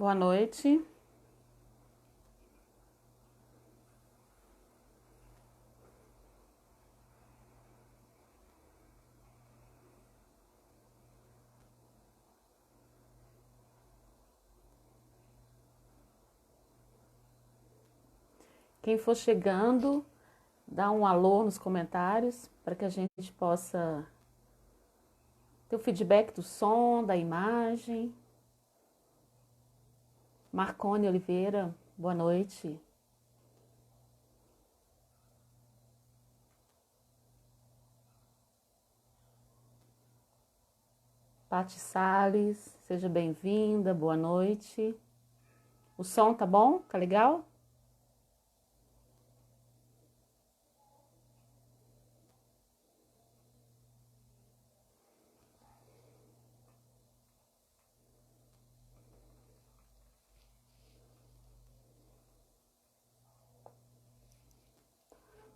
Boa noite. Quem for chegando, dá um alô nos comentários para que a gente possa ter o feedback do som, da imagem. Marcone Oliveira, boa noite. Pati Salles, seja bem-vinda, boa noite. O som tá bom? Tá legal?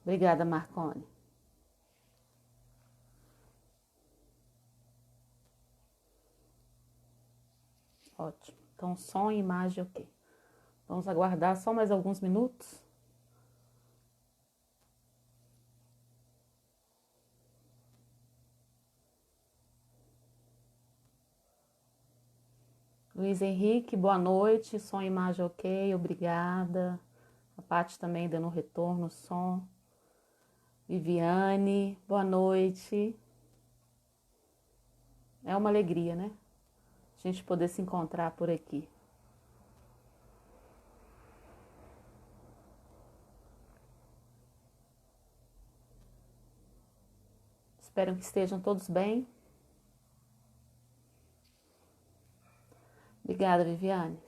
Obrigada, Marcone. Ótimo. Então, som e imagem, ok. Vamos aguardar só mais alguns minutos. Luiz Henrique, boa noite. Som e imagem, ok. Obrigada. A Paty também dando um retorno, som. Viviane, boa noite. É uma alegria, né? A gente poder se encontrar por aqui. Espero que estejam todos bem. Obrigada, Viviane.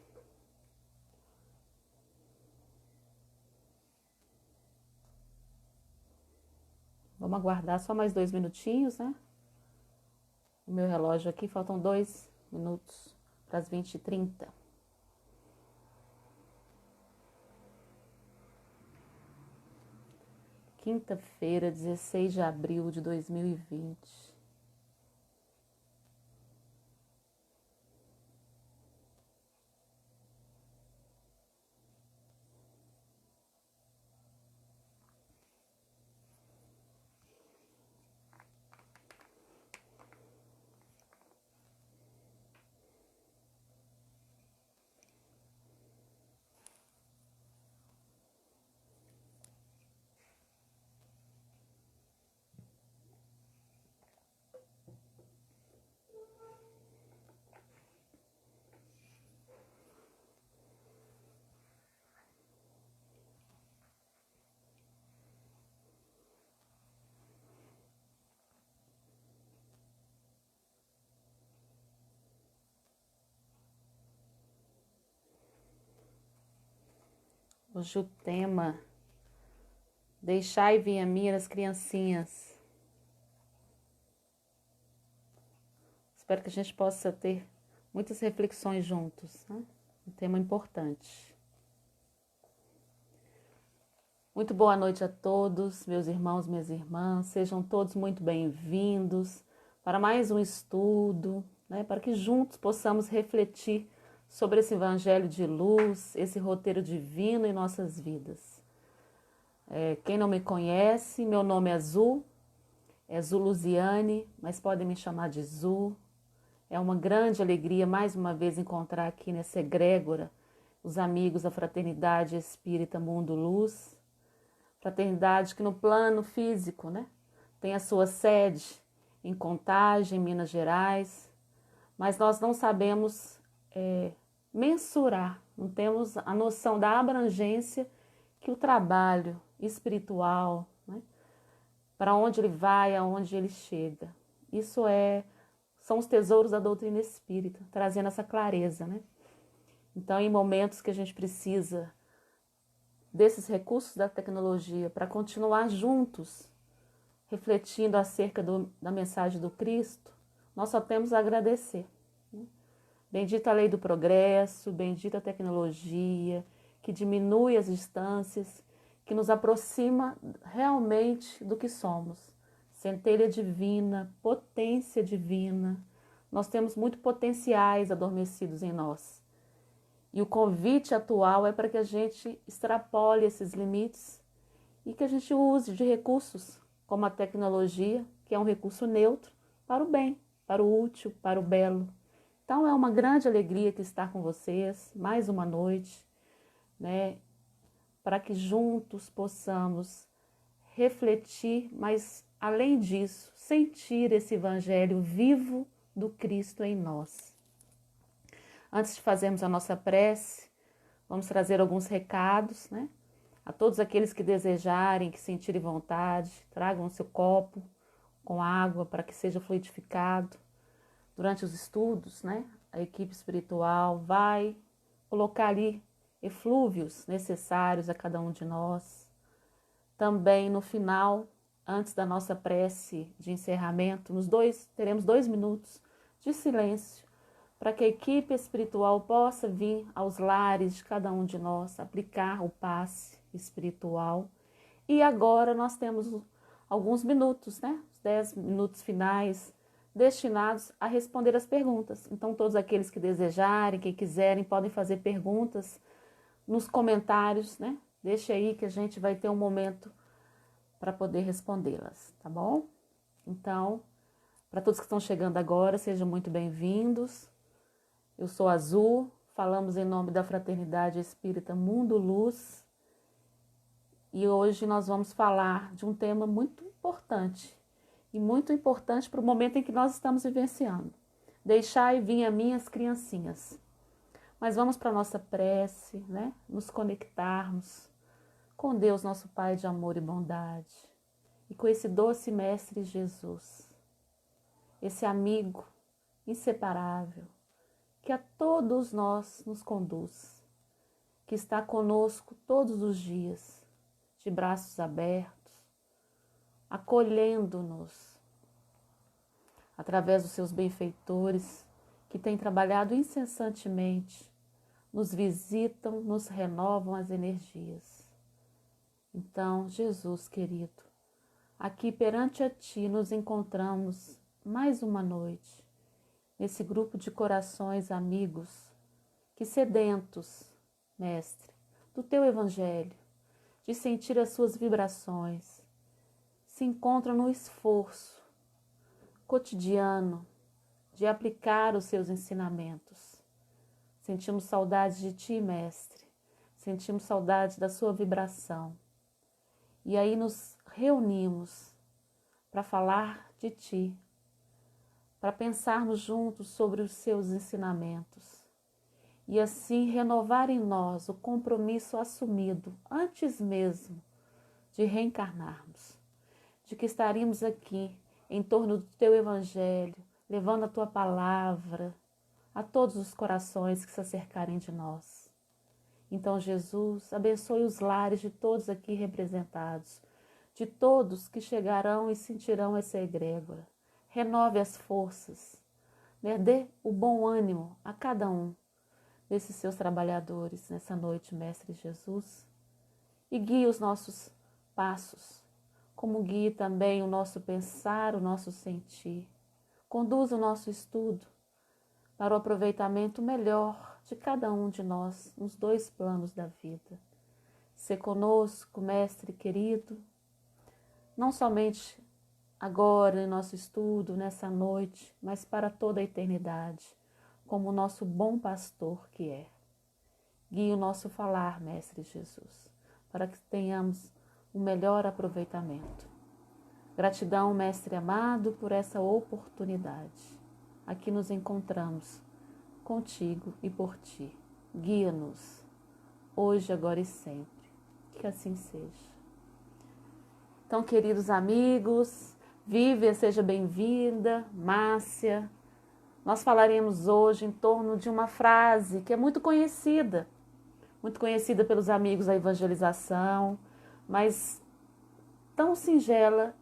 Vamos aguardar só mais 2 minutinhos, né? O meu relógio aqui, faltam 2 minutos para as 20h30. Quinta-feira, 16 de abril de 2020. Hoje o tema: deixai vir a mim as criancinhas. Espero que a gente possa ter muitas reflexões juntos, né? Um tema importante. Muito boa noite a todos, meus irmãos, minhas irmãs. Sejam todos muito bem-vindos para mais um estudo, né? Para que juntos possamos refletir sobre esse evangelho de luz, esse roteiro divino em nossas vidas. Quem não me conhece, meu nome é Zu Luziane, mas podem me chamar de Zu. É uma grande alegria mais uma vez encontrar aqui nessa egrégora os amigos da Fraternidade Espírita Mundo Luz. Fraternidade que no plano físico, né, tem a sua sede em Contagem, Minas Gerais, mas nós não sabemos mensurar, não temos a noção da abrangência que o trabalho espiritual, né, para onde ele vai, aonde ele chega. Isso são os tesouros da doutrina espírita, trazendo essa clareza, né? Então, em momentos que a gente precisa desses recursos da tecnologia para continuar juntos, refletindo acerca da mensagem do Cristo, nós só temos a agradecer. Bendita a lei do progresso, bendita a tecnologia, que diminui as distâncias, que nos aproxima realmente do que somos. Centelha divina, potência divina. Nós temos muito potenciais adormecidos em nós. E o convite atual é para que a gente extrapole esses limites e que a gente use de recursos como a tecnologia, que é um recurso neutro, para o bem, para o útil, para o belo. Então é uma grande alegria que estar com vocês, mais uma noite, né, para que juntos possamos refletir, mas além disso, sentir esse evangelho vivo do Cristo em nós. Antes de fazermos a nossa prece, vamos trazer alguns recados, né? A todos aqueles que desejarem, que sentirem vontade, tragam o seu copo com água para que seja fluidificado. Durante os estudos, né? A equipe espiritual vai colocar ali eflúvios necessários a cada um de nós. Também no final, antes da nossa prece de encerramento, teremos 2 minutos de silêncio para que a equipe espiritual possa vir aos lares de cada um de nós, aplicar o passe espiritual. E agora nós temos alguns minutos, né? Os 10 minutos finais destinados a responder as perguntas. Então, todos aqueles que desejarem, que quiserem, podem fazer perguntas nos comentários, né? Deixa aí que a gente vai ter um momento para poder respondê-las, tá bom? Então, para todos que estão chegando agora, sejam muito bem-vindos. Eu sou Azul, falamos em nome da Fraternidade Espírita Mundo Luz e hoje nós vamos falar de um tema muito importante e muito importante para o momento em que nós estamos vivenciando. Deixai vir a mim as criancinhas. Mas vamos para a nossa prece, né? Nos conectarmos com Deus, nosso Pai de amor e bondade, e com esse doce Mestre Jesus, esse amigo inseparável, que a todos nós nos conduz, que está conosco todos os dias, de braços abertos, acolhendo-nos, através dos seus benfeitores, que têm trabalhado incessantemente, nos visitam, nos renovam as energias. Então, Jesus querido, aqui perante a Ti nos encontramos mais uma noite, nesse grupo de corações amigos, que sedentos, Mestre, do Teu Evangelho, de sentir as Suas vibrações, se encontram no esforço cotidiano de aplicar os Seus ensinamentos. Sentimos saudade de Ti, Mestre, sentimos saudade da Sua vibração. E aí nos reunimos para falar de Ti, para pensarmos juntos sobre os Seus ensinamentos e assim renovar em nós o compromisso assumido antes mesmo de reencarnarmos, de que estaríamos aqui em torno do Teu Evangelho, levando a Tua palavra a todos os corações que se acercarem de nós. Então, Jesus, abençoe os lares de todos aqui representados, de todos que chegarão e sentirão essa egrégora. Renove as forças, né? Dê o bom ânimo a cada um desses Seus trabalhadores nessa noite, Mestre Jesus, e guie os nossos passos, como guie também o nosso pensar, o nosso sentir. Conduza o nosso estudo para o aproveitamento melhor de cada um de nós nos 2 planos da vida. Se conosco, Mestre querido, não somente agora em nosso estudo, nessa noite, mas para toda a eternidade, como o nosso bom pastor que é. Guie o nosso falar, Mestre Jesus, para que tenhamos um melhor aproveitamento. Gratidão, Mestre amado, por essa oportunidade. Aqui nos encontramos contigo e por Ti. Guia-nos, hoje, agora e sempre. Que assim seja. Então, queridos amigos, Vívia, seja bem-vinda, Márcia. Nós falaremos hoje em torno de uma frase que é muito conhecida pelos amigos da evangelização, mas tão singela,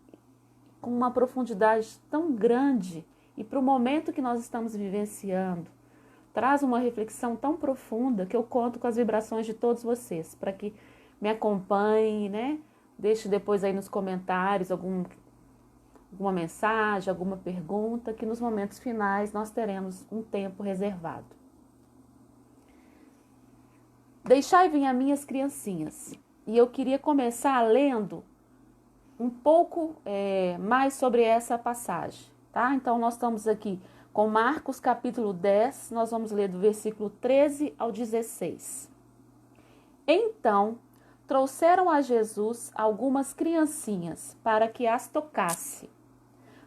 com uma profundidade tão grande e para o momento que nós estamos vivenciando. Traz uma reflexão tão profunda que eu conto com as vibrações de todos vocês, para que me acompanhem, né? Deixe depois aí nos comentários alguma mensagem, alguma pergunta, que nos momentos finais nós teremos um tempo reservado. Deixai vir a minhas criancinhas. E eu queria começar lendo um pouco mais sobre essa passagem, tá? Então, nós estamos aqui com Marcos capítulo 10, nós vamos ler do versículo 13 ao 16. Então, trouxeram a Jesus algumas criancinhas para que as tocasse.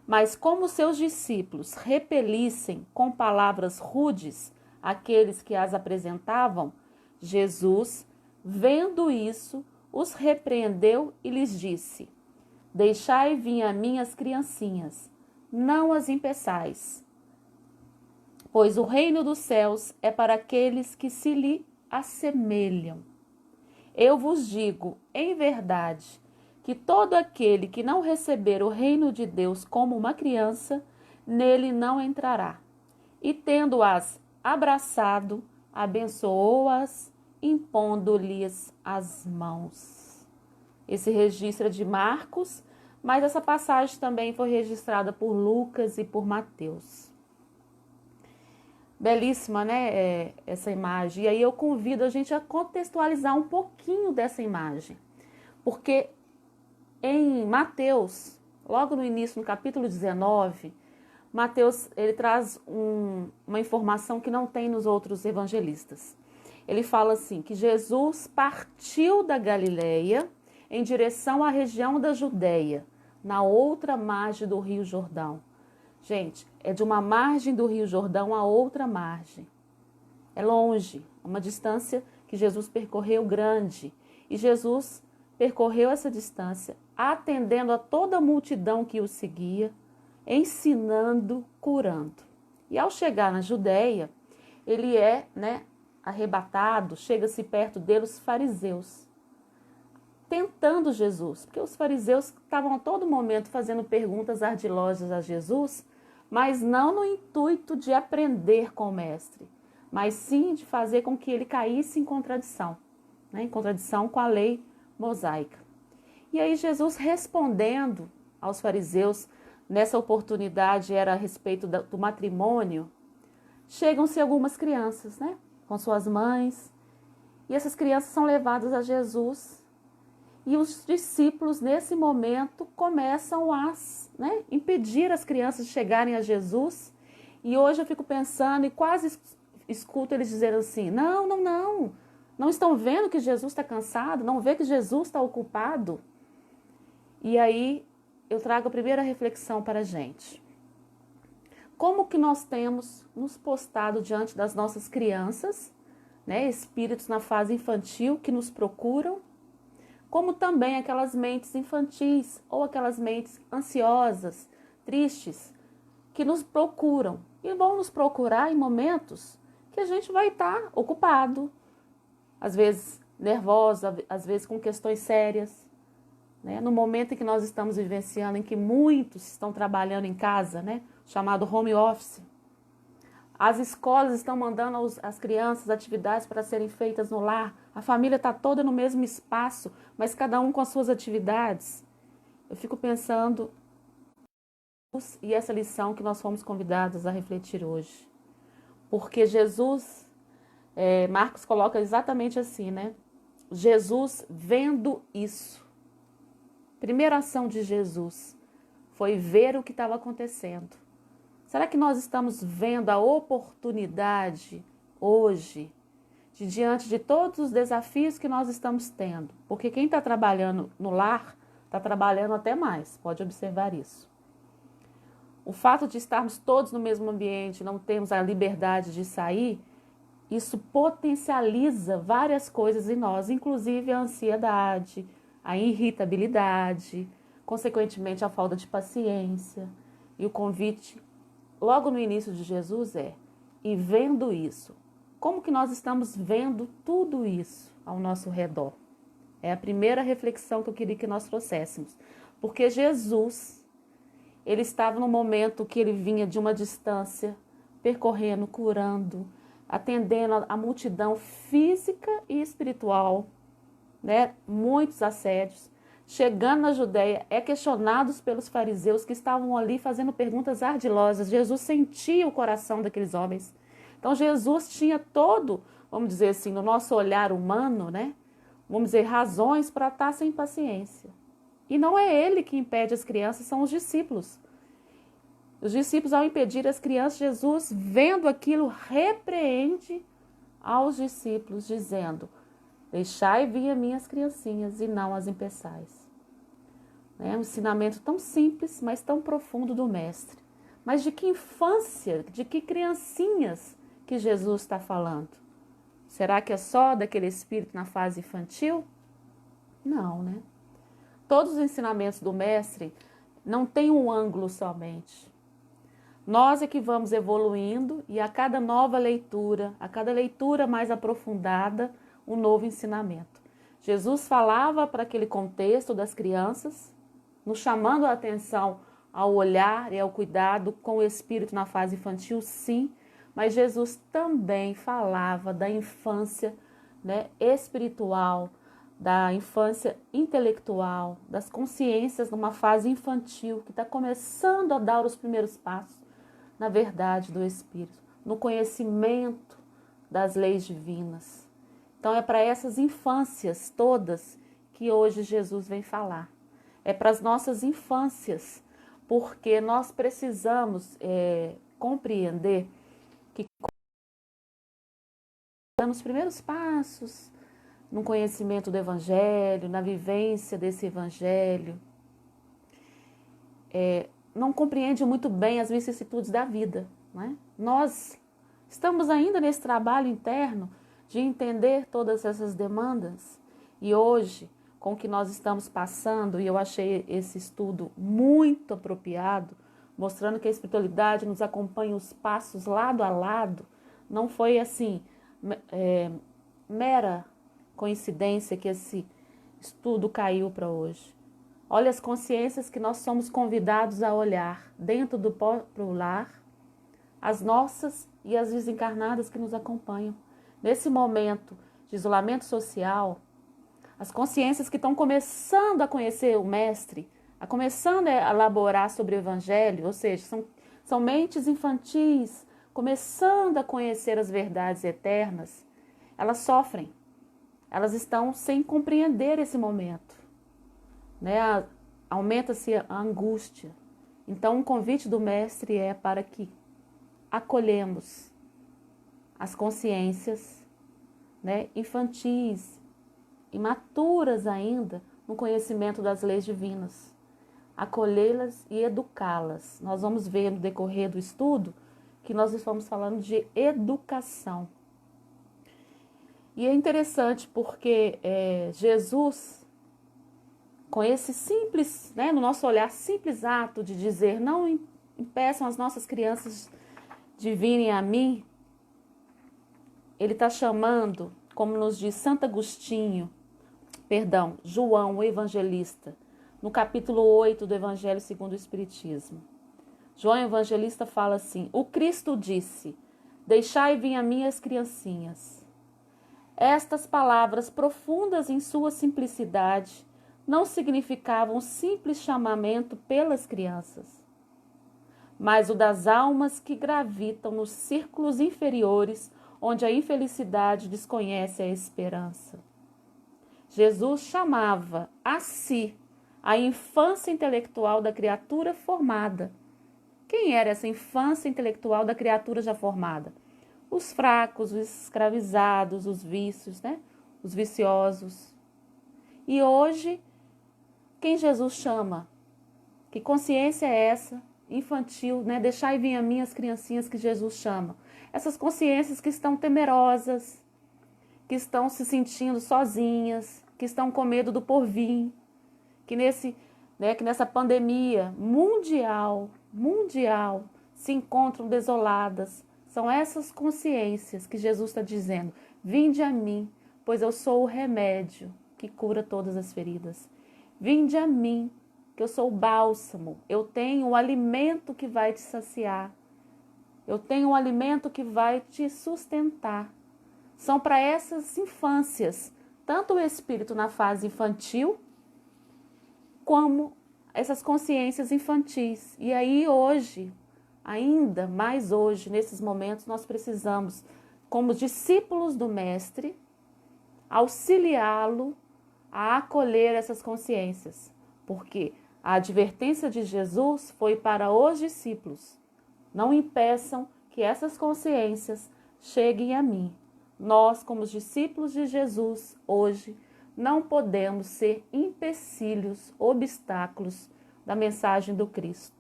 Mas como seus discípulos repelissem com palavras rudes aqueles que as apresentavam, Jesus, vendo isso, os repreendeu e lhes disse: Deixai vir a minhas criancinhas, não as impeçais, pois o reino dos céus é para aqueles que se lhe assemelham. Eu vos digo, em verdade, que todo aquele que não receber o reino de Deus como uma criança, nele não entrará. E tendo-as abraçado, abençoou-as, impondo-lhes as mãos. Esse registro é de Marcos, mas essa passagem também foi registrada por Lucas e por Mateus. Belíssima, né, essa imagem. E aí eu convido a gente a contextualizar um pouquinho dessa imagem. Porque em Mateus, logo no início, no capítulo 19, Mateus ele traz uma informação que não tem nos outros evangelistas. Ele fala assim, que Jesus partiu da Galileia em direção à região da Judéia, na outra margem do Rio Jordão. Gente, é de uma margem do Rio Jordão a outra margem. É longe, uma distância que Jesus percorreu grande. E Jesus percorreu essa distância, atendendo a toda a multidão que o seguia, ensinando, curando. E ao chegar na Judéia, ele é, arrebatado, chega-se perto dele os fariseus, tentando Jesus, porque os fariseus estavam a todo momento fazendo perguntas ardilosas a Jesus, mas não no intuito de aprender com o mestre, mas sim de fazer com que ele caísse em contradição, em contradição com a lei mosaica. E aí Jesus respondendo aos fariseus, nessa oportunidade era a respeito do matrimônio, chegam-se algumas crianças, com suas mães, e essas crianças são levadas a Jesus. E os discípulos, nesse momento, começam a impedir as crianças de chegarem a Jesus. E hoje eu fico pensando e quase escuto eles dizendo assim, não estão vendo que Jesus está cansado, não vê que Jesus está ocupado. E aí eu trago a primeira reflexão para a gente. Como que nós temos nos postado diante das nossas crianças, espíritos na fase infantil que nos procuram, como também aquelas mentes infantis ou aquelas mentes ansiosas, tristes, que nos procuram e vão nos procurar em momentos que a gente vai estar ocupado, às vezes nervosa, às vezes com questões sérias, no momento em que nós estamos vivenciando, em que muitos estão trabalhando em casa, chamado home office. As escolas estão mandando as crianças atividades para serem feitas no lar. A família está toda no mesmo espaço, mas cada um com as suas atividades. Eu fico pensando e essa lição que nós fomos convidados a refletir hoje. Porque Jesus, Marcos coloca exatamente assim, Jesus vendo isso. Primeira ação de Jesus foi ver o que estava acontecendo. Será que nós estamos vendo a oportunidade hoje, diante de todos os desafios que nós estamos tendo? Porque quem está trabalhando no lar, está trabalhando até mais, pode observar isso. O fato de estarmos todos no mesmo ambiente, não termos a liberdade de sair, isso potencializa várias coisas em nós, inclusive a ansiedade, a irritabilidade, consequentemente a falta de paciência. E o convite logo no início de Jesus e vendo isso, como que nós estamos vendo tudo isso ao nosso redor? É a primeira reflexão que eu queria que nós trouxéssemos. Porque Jesus, ele estava no momento que ele vinha de uma distância, percorrendo, curando, atendendo a multidão física e espiritual, muitos assédios. Chegando na Judéia, é questionado pelos fariseus que estavam ali fazendo perguntas ardilosas. Jesus sentia o coração daqueles homens. Então Jesus tinha todo vamos dizer assim, no nosso olhar humano, né? Vamos dizer, razões para estar sem paciência. E não é ele que impede as crianças, são os discípulos. Os discípulos, ao impedir as crianças, Jesus, vendo aquilo, repreende aos discípulos, dizendo: deixai vir as minhas criancinhas e não as impeçais. É um ensinamento tão simples, mas tão profundo do Mestre. Mas de que infância, de que criancinhas que Jesus está falando? Será que é só daquele espírito na fase infantil? Não, né? Todos os ensinamentos do Mestre não têm um ângulo somente. Nós é que vamos evoluindo e a cada nova leitura, a cada leitura mais aprofundada, um novo ensinamento. Jesus falava para aquele contexto das crianças, nos chamando a atenção ao olhar e ao cuidado com o espírito na fase infantil, sim, mas Jesus também falava da infância, né, espiritual, da infância intelectual, das consciências numa fase infantil que está começando a dar os primeiros passos na verdade do Espírito, no conhecimento das leis divinas. Então é para essas infâncias todas que hoje Jesus vem falar. É para as nossas infâncias, porque nós precisamos compreender que nos primeiros passos, no conhecimento do Evangelho, na vivência desse Evangelho, não compreende muito bem as vicissitudes da vida, né? Nós estamos ainda nesse trabalho interno de entender todas essas demandas e hoje, com o que nós estamos passando, e eu achei esse estudo muito apropriado, mostrando que a espiritualidade nos acompanha os passos lado a lado, não foi assim, mera coincidência que esse estudo caiu para hoje. Olha as consciências que nós somos convidados a olhar dentro do próprio lar, as nossas e as desencarnadas que nos acompanham. Nesse momento de isolamento social, as consciências que estão começando a conhecer o Mestre, começando a elaborar sobre o Evangelho, ou seja, são mentes infantis, começando a conhecer as verdades eternas, elas sofrem, elas estão sem compreender esse momento. Né? Aumenta-se a angústia. Então, o convite do Mestre é para que acolhemos as consciências, né, infantis, imaturas ainda, no conhecimento das leis divinas. Acolhê-las e educá-las. Nós vamos ver no decorrer do estudo que nós estamos falando de educação. E é interessante porque Jesus, com esse simples, né, no nosso olhar, simples ato de dizer, não impeçam as nossas crianças de virem a mim, ele está chamando, como nos diz João, o evangelista, no capítulo 8 do Evangelho segundo o Espiritismo. João Evangelista fala assim: o Cristo disse, deixai vir a mim as criancinhas. Estas palavras, profundas em sua simplicidade, não significavam simples chamamento pelas crianças, mas o das almas que gravitam nos círculos inferiores, onde a infelicidade desconhece a esperança. Jesus chamava a si a infância intelectual da criatura formada. Quem era essa infância intelectual da criatura já formada? Os fracos, os escravizados, os vícios, né? Os viciosos. E hoje, quem Jesus chama? Que consciência é essa? Infantil, né? Deixai vir a mim as criancinhas que Jesus chama. Essas consciências que estão temerosas, que estão se sentindo sozinhas, que estão com medo do porvir, que nessa pandemia mundial, se encontram desoladas. São essas consciências que Jesus está dizendo: vinde a mim, pois eu sou o remédio que cura todas as feridas. Vinde a mim, que eu sou o bálsamo, eu tenho o alimento que vai te saciar, eu tenho o alimento que vai te sustentar. São para essas infâncias, tanto o espírito na fase infantil, como essas consciências infantis. E aí hoje, ainda mais hoje, nesses momentos, nós precisamos como discípulos do Mestre, auxiliá-lo a acolher essas consciências, porque a advertência de Jesus foi para os discípulos. Não impeçam que essas consciências cheguem a mim. Nós, como os discípulos de Jesus, hoje, não podemos ser empecilhos, obstáculos da mensagem do Cristo.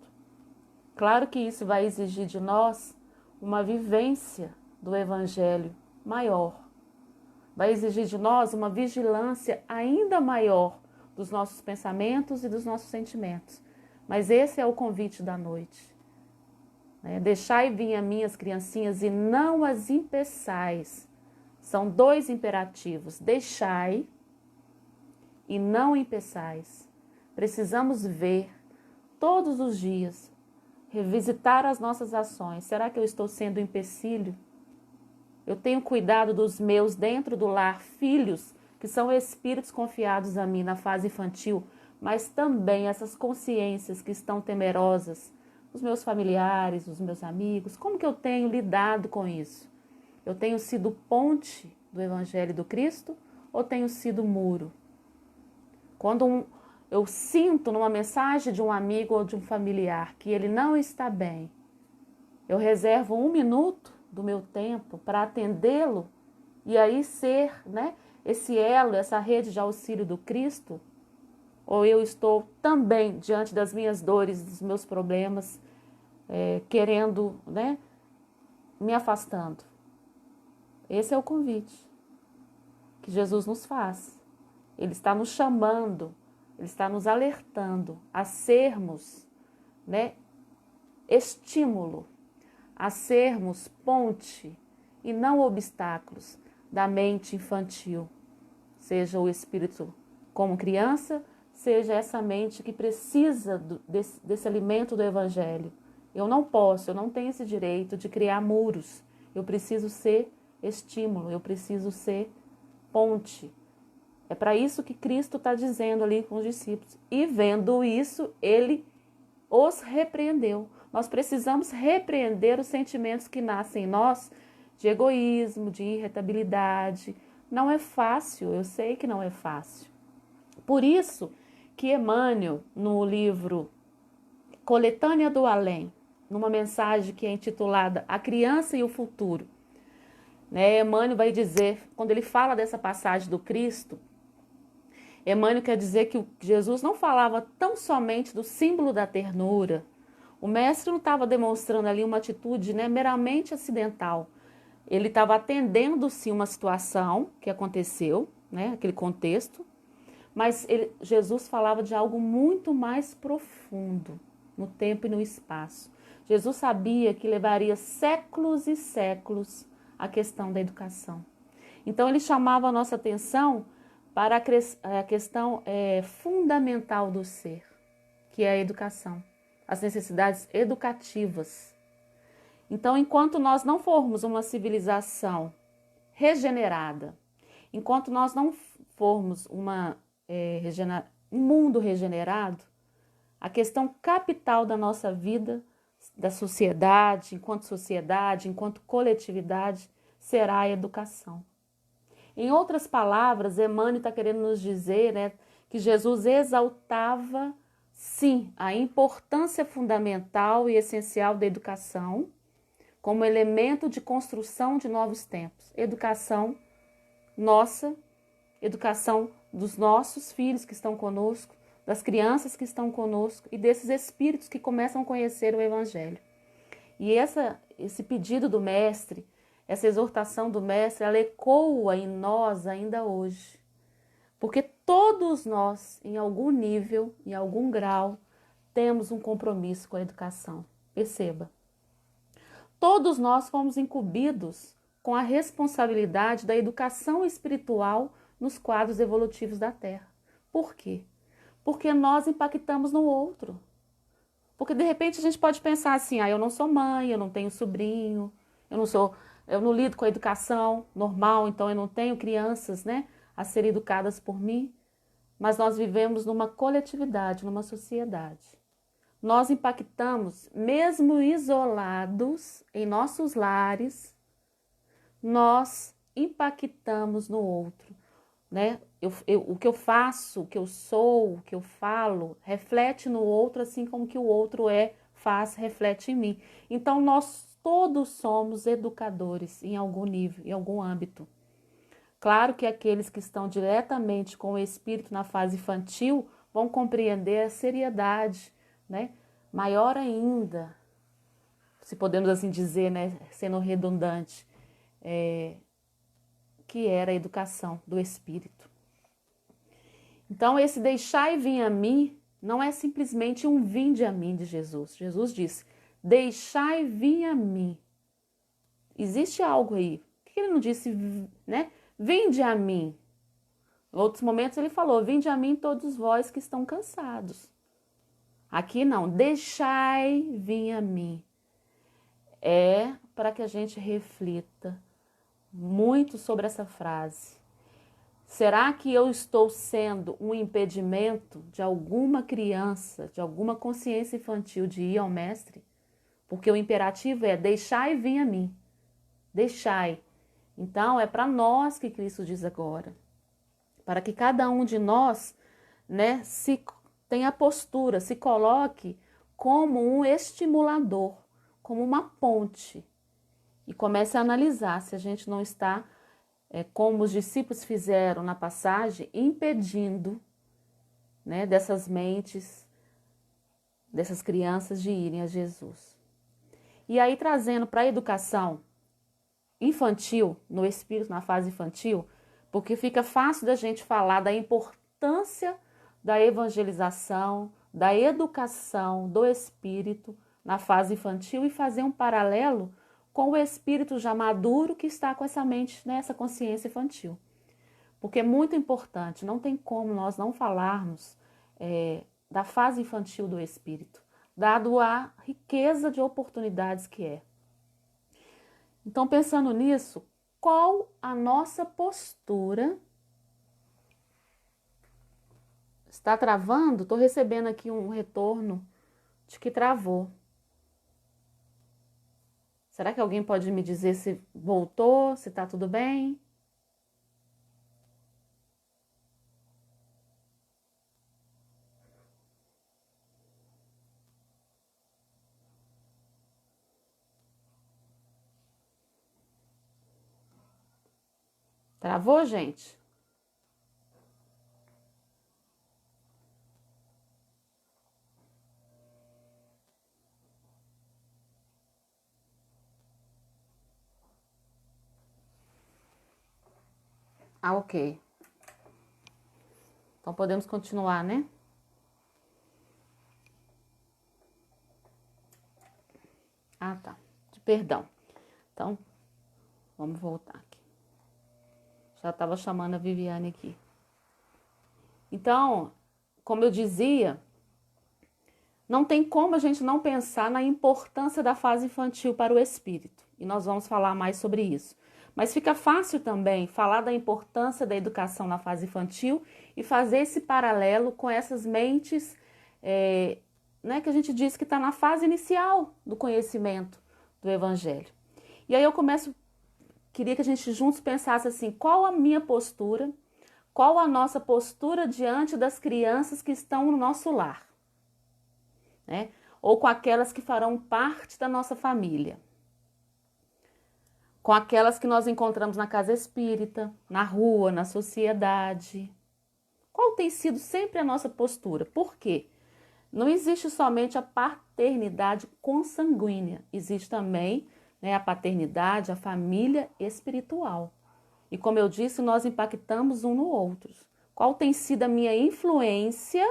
Claro que isso vai exigir de nós uma vivência do Evangelho maior. Vai exigir de nós uma vigilância ainda maior dos nossos pensamentos e dos nossos sentimentos. Mas esse é o convite da noite. Deixai vir a mim as criancinhas e não as impeçais. São dois imperativos. Deixai e não impeçais. Precisamos ver todos os dias, revisitar as nossas ações. Será que eu estou sendo empecilho? Eu tenho cuidado dos meus dentro do lar, filhos, que são espíritos confiados a mim na fase infantil, mas também essas consciências que estão temerosas, os meus familiares, os meus amigos. Como que eu tenho lidado com isso? Eu tenho sido ponte do Evangelho do Cristo ou tenho sido muro? Quando eu sinto numa mensagem de um amigo ou de um familiar que ele não está bem, eu reservo 1 minuto do meu tempo para atendê-lo e aí ser, esse elo, essa rede de auxílio do Cristo, ou eu estou também diante das minhas dores, dos meus problemas, querendo, me afastando. Esse é o convite que Jesus nos faz. Ele está nos chamando, ele está nos alertando a sermos, estímulo, a sermos ponte e não obstáculos da mente infantil. Seja o espírito como criança, seja essa mente que precisa desse alimento do Evangelho. Eu não tenho esse direito de criar muros. Eu preciso ser estímulo, eu preciso ser ponte. É para isso que Cristo está dizendo ali com os discípulos. E vendo isso, ele os repreendeu. Nós precisamos repreender os sentimentos que nascem em nós de egoísmo, de irritabilidade. Não é fácil, eu sei que não é fácil. Por isso que Emmanuel, no livro Coletânea do Além, numa mensagem que é intitulada A Criança e o Futuro, Emmanuel vai dizer, quando ele fala dessa passagem do Cristo, Emmanuel quer dizer que Jesus não falava tão somente do símbolo da ternura. O mestre não estava demonstrando ali uma atitude meramente acidental. Ele estava atendendo-se uma situação que aconteceu, aquele contexto, mas Jesus falava de algo muito mais profundo no tempo e no espaço. Jesus sabia que levaria séculos e séculos a questão da educação. Então ele chamava a nossa atenção para a questão fundamental do ser, que é a educação, as necessidades educativas. Então, enquanto nós não formos uma civilização regenerada, enquanto nós não formos um mundo regenerado, a questão capital da nossa vida, da sociedade, enquanto coletividade, será a educação. Em outras palavras, Emmanuel está querendo nos dizer que Jesus exaltava, sim, a importância fundamental e essencial da educação como elemento de construção de novos tempos. Educação nossa, educação dos nossos filhos que estão conosco, das crianças que estão conosco e desses espíritos que começam a conhecer o Evangelho. E esse pedido do Mestre, essa exortação do Mestre, ela ecoa em nós ainda hoje. Porque todos nós, em algum nível, em algum grau, temos um compromisso com a educação. Perceba. Todos nós fomos incumbidos com a responsabilidade da educação espiritual nos quadros evolutivos da Terra. Por quê? Porque nós impactamos no outro. Porque de repente a gente pode pensar assim, eu não sou mãe, eu não tenho sobrinho, eu não lido com a educação normal, então eu não tenho crianças, a serem educadas por mim. Mas nós vivemos numa coletividade, numa sociedade. Nós impactamos, mesmo isolados em nossos lares, nós impactamos no outro, né? O que eu faço, o que eu sou, o que eu falo, reflete no outro, assim como que o outro faz, reflete em mim. Então, nós todos somos educadores em algum nível, em algum âmbito. Claro que aqueles que estão diretamente com o espírito na fase infantil vão compreender a seriedade, né? Maior ainda, se podemos assim dizer, né? Sendo redundante, que era a educação do espírito. Então, esse deixai vir a mim não é simplesmente um vinde a mim de Jesus. Jesus disse, deixai vir a mim. Existe algo aí. Por que ele não disse, né? Vinde a mim. Em outros momentos ele falou, vinde a mim todos vós que estão cansados. Aqui não, deixai vir a mim. É para que a gente reflita muito sobre essa frase. Será que eu estou sendo um impedimento de alguma criança, de alguma consciência infantil de ir ao mestre? Porque o imperativo é deixai vir a mim. Deixai. Então, é para nós que Cristo diz agora. Para que cada um de nós, né, se tenha postura, se coloque como um estimulador, como uma ponte. E comece a analisar se a gente não está, como os discípulos fizeram na passagem, impedindo, né, dessas mentes, dessas crianças de irem a Jesus. E aí, trazendo para a educação infantil, no espírito, na fase infantil, porque fica fácil da gente falar da importância da evangelização, da educação do espírito na fase infantil e fazer um paralelo com o espírito já maduro que está com essa mente, nessa consciência infantil. Porque é muito importante, não tem como nós não falarmos da fase infantil do espírito, dado a riqueza de oportunidades que é. Então, pensando nisso, qual a nossa postura? Está travando? Estou recebendo aqui um retorno de que travou. Será que alguém pode me dizer se voltou, se está tudo bem? Travou, gente? Ah, ok. Então podemos continuar, né? Ah, tá. Perdão. Então, vamos voltar aqui. Já estava chamando a Viviane aqui. Então, como eu dizia, não tem como a gente não pensar na importância da fase infantil para o espírito. E nós vamos falar mais sobre isso. Mas fica fácil também falar da importância da educação na fase infantil e fazer esse paralelo com essas mentes, né, que a gente diz que está na fase inicial do conhecimento do Evangelho. E aí queria que a gente juntos pensasse assim, qual a minha postura, qual a nossa postura diante das crianças que estão no nosso lar, né? Ou com aquelas que farão parte da nossa família. Com aquelas que nós encontramos na casa espírita, na rua, na sociedade. Qual tem sido sempre a nossa postura? Por quê? Não existe somente a paternidade consanguínea, existe também, né, a paternidade, a família espiritual. E como eu disse, nós impactamos um no outro. Qual tem sido a minha influência,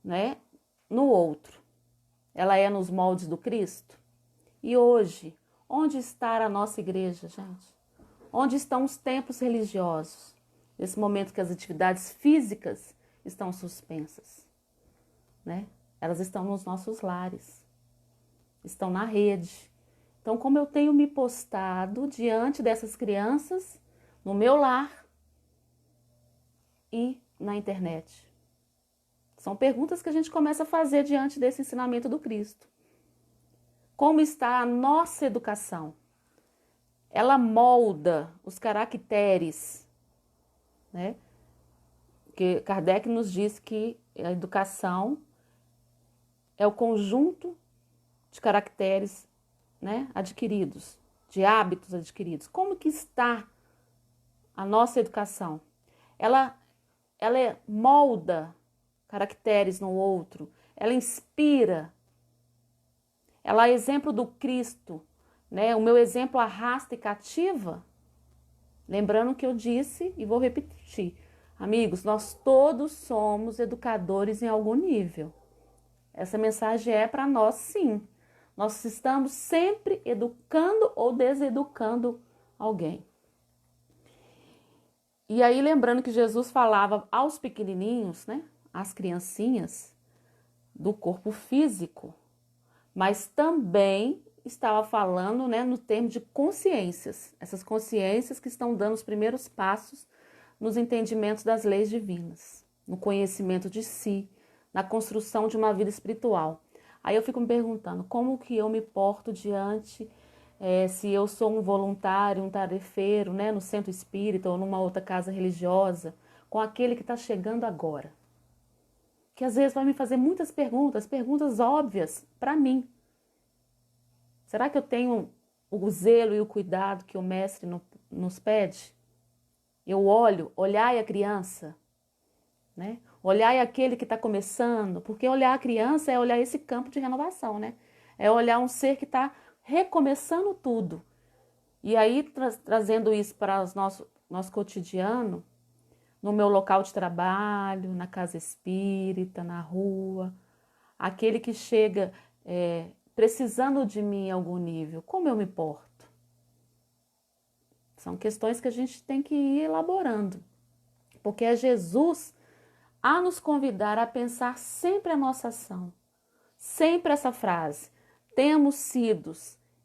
né, no outro? Ela é nos moldes do Cristo? E hoje, onde está a nossa igreja, gente? Onde estão os templos religiosos? Nesse momento que as atividades físicas estão suspensas, né? Elas estão nos nossos lares, estão na rede. Então, como eu tenho me postado diante dessas crianças, no meu lar e na internet? São perguntas que a gente começa a fazer diante desse ensinamento do Cristo. Como está a nossa educação? ela molda os caracteres, né? Que Kardec nos diz que a educação é o conjunto de caracteres, né, adquiridos, de hábitos adquiridos. Como que está a nossa educação? Ela molda caracteres no outro, ela inspira, ela é exemplo do Cristo, né? O meu exemplo arrasta e cativa. Lembrando que eu disse e vou repetir, amigos, nós todos somos educadores em algum nível. Essa mensagem é para nós, sim. Nós estamos sempre educando ou deseducando alguém. E aí, lembrando que Jesus falava aos pequenininhos, né, às criancinhas, do corpo físico, mas também estava falando, né, no termo de consciências, essas consciências que estão dando os primeiros passos nos entendimentos das leis divinas, no conhecimento de si, na construção de uma vida espiritual. Aí eu fico me perguntando, como que eu me porto diante, se eu sou um voluntário, um tarefeiro, né, no centro espírita ou numa outra casa religiosa, com aquele que está chegando agora, que às vezes vai me fazer muitas perguntas, perguntas óbvias para mim. Será que eu tenho o zelo e o cuidado que o mestre nos pede? Eu olhai a criança, né? Olhai aquele que está começando, porque olhar a criança é olhar esse campo de renovação, né? É olhar um ser que está recomeçando tudo. E aí, trazendo isso para o nosso cotidiano, no meu local de trabalho, na casa espírita, na rua, aquele que chega precisando de mim em algum nível, como eu me porto? São questões que a gente tem que ir elaborando, porque é Jesus a nos convidar a pensar sempre a nossa ação, sempre essa frase: temos sido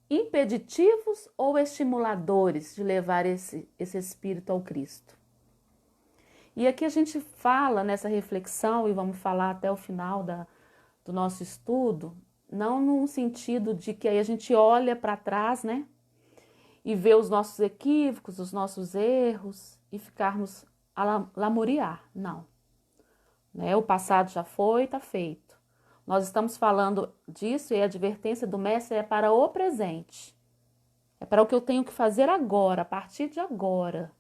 impeditivos ou estimuladores de levar esse espírito ao Cristo? E aqui a gente fala nessa reflexão, e vamos falar até o final do nosso estudo, não num sentido de que aí a gente olha para trás, né? E vê os nossos equívocos, os nossos erros e ficarmos a lamuriar. Não. Né? O passado já foi, está feito. Nós estamos falando disso e a advertência do mestre é para o presente. É para o que eu tenho que fazer agora, a partir de agora.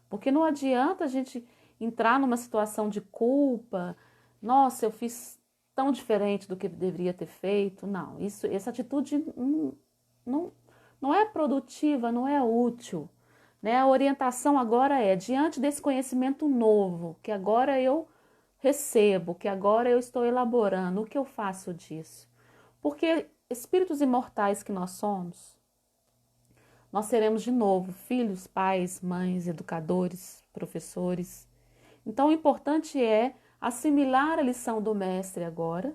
Porque não adianta a gente entrar numa situação de culpa. Nossa, eu fiz tão diferente do que deveria ter feito. Não, essa atitude não é produtiva, não é útil. Né? A orientação agora é, diante desse conhecimento novo, que agora eu recebo, que agora eu estou elaborando, o que eu faço disso? Porque espíritos imortais que nós somos, nós seremos de novo filhos, pais, mães, educadores, professores. Então o importante é assimilar a lição do mestre agora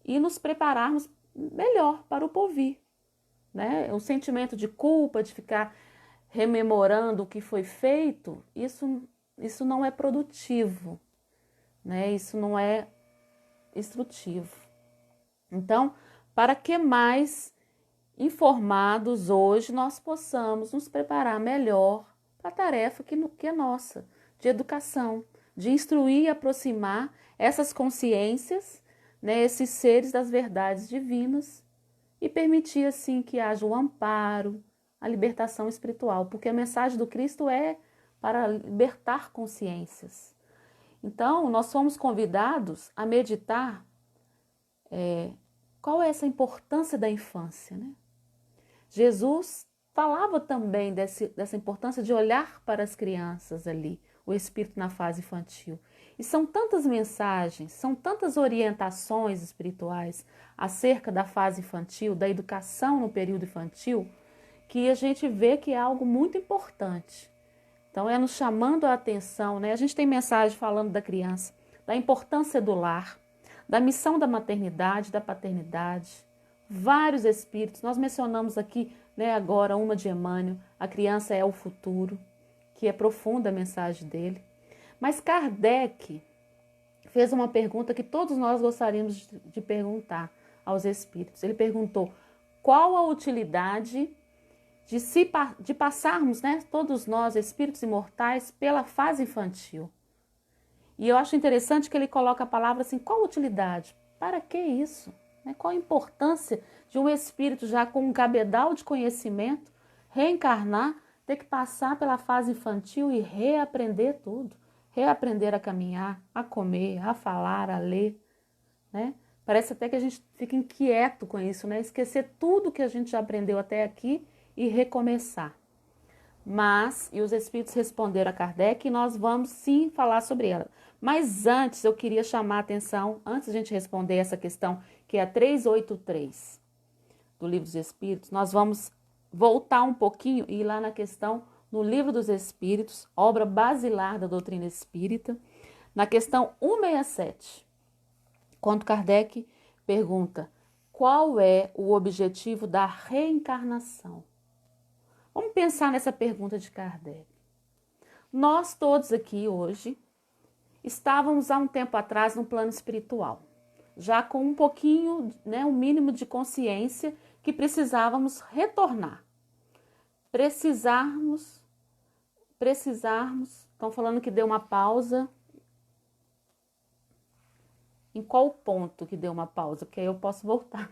e nos prepararmos melhor para o porvir. Né? O sentimento de culpa, de ficar rememorando o que foi feito, isso não é produtivo, né? Isso não é instrutivo. Então, para que mais informados hoje nós possamos nos preparar melhor para a tarefa que é nossa, de educação, de instruir e aproximar essas consciências, né, esses seres das verdades divinas, e permitir assim que haja o amparo, a libertação espiritual, porque a mensagem do Cristo é para libertar consciências. Então, nós somos convidados a meditar qual é essa importância da infância, né? Jesus falava também dessa importância de olhar para as crianças ali, o espírito na fase infantil. E são tantas mensagens, são tantas orientações espirituais acerca da fase infantil, da educação no período infantil, que a gente vê que é algo muito importante. Então é nos chamando a atenção, né? A gente tem mensagem falando da criança, da importância do lar, da missão da maternidade, da paternidade, vários espíritos. Nós mencionamos aqui, né, agora uma de Emmanuel, a criança é o futuro, que é profunda a mensagem dele. Mas Kardec fez uma pergunta que todos nós gostaríamos de perguntar aos espíritos. Ele perguntou: qual a utilidade de passarmos, né, todos nós, espíritos imortais, pela fase infantil. E eu acho interessante que ele coloca a palavra assim, qual a utilidade? Para que isso? Qual a importância de um espírito já com um cabedal de conhecimento reencarnar, ter que passar pela fase infantil e reaprender tudo? Reaprender a caminhar, a comer, a falar, a ler, né? Parece até que a gente fica inquieto com isso, né? Esquecer tudo que a gente já aprendeu até aqui e recomeçar. Mas, e os espíritos responderam a Kardec, e nós vamos sim falar sobre ela. Mas antes eu queria chamar a atenção, antes de a gente responder essa questão, que é a 383 do Livro dos Espíritos, nós vamos voltar um pouquinho e ir lá na questão, no Livro dos Espíritos, obra basilar da doutrina espírita, na questão 167, quando Kardec pergunta qual é o objetivo da reencarnação. Vamos pensar nessa pergunta de Kardec. Nós todos aqui hoje estávamos há um tempo atrás no plano espiritual, já com um pouquinho, né, um mínimo de consciência que precisávamos retornar. Precisarmos, estão falando que deu uma pausa. Em qual ponto que deu uma pausa? Porque aí eu posso voltar.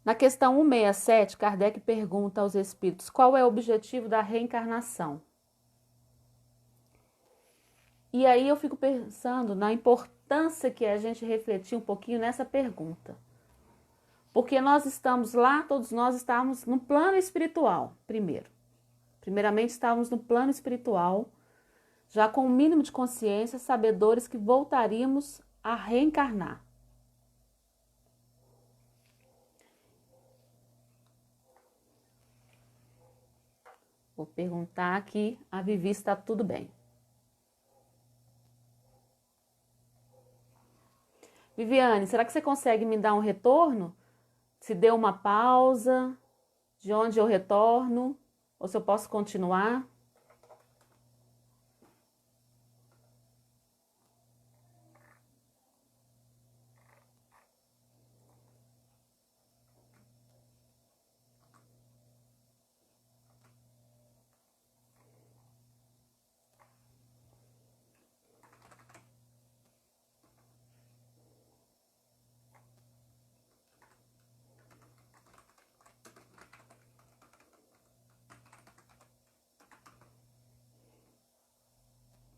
Na questão 167, Kardec pergunta aos espíritos qual é o objetivo da reencarnação. E aí eu fico pensando na importância que é a gente refletir um pouquinho nessa pergunta. Porque nós estamos lá, todos nós estávamos no plano espiritual, primeiro. Primeiramente estávamos no plano espiritual, já com um mínimo de consciência, sabedores que voltaríamos a reencarnar. Vou perguntar aqui, a Vivi está tudo bem. Viviane, será que você consegue me dar um retorno? Se deu uma pausa, de onde eu retorno, ou se eu posso continuar?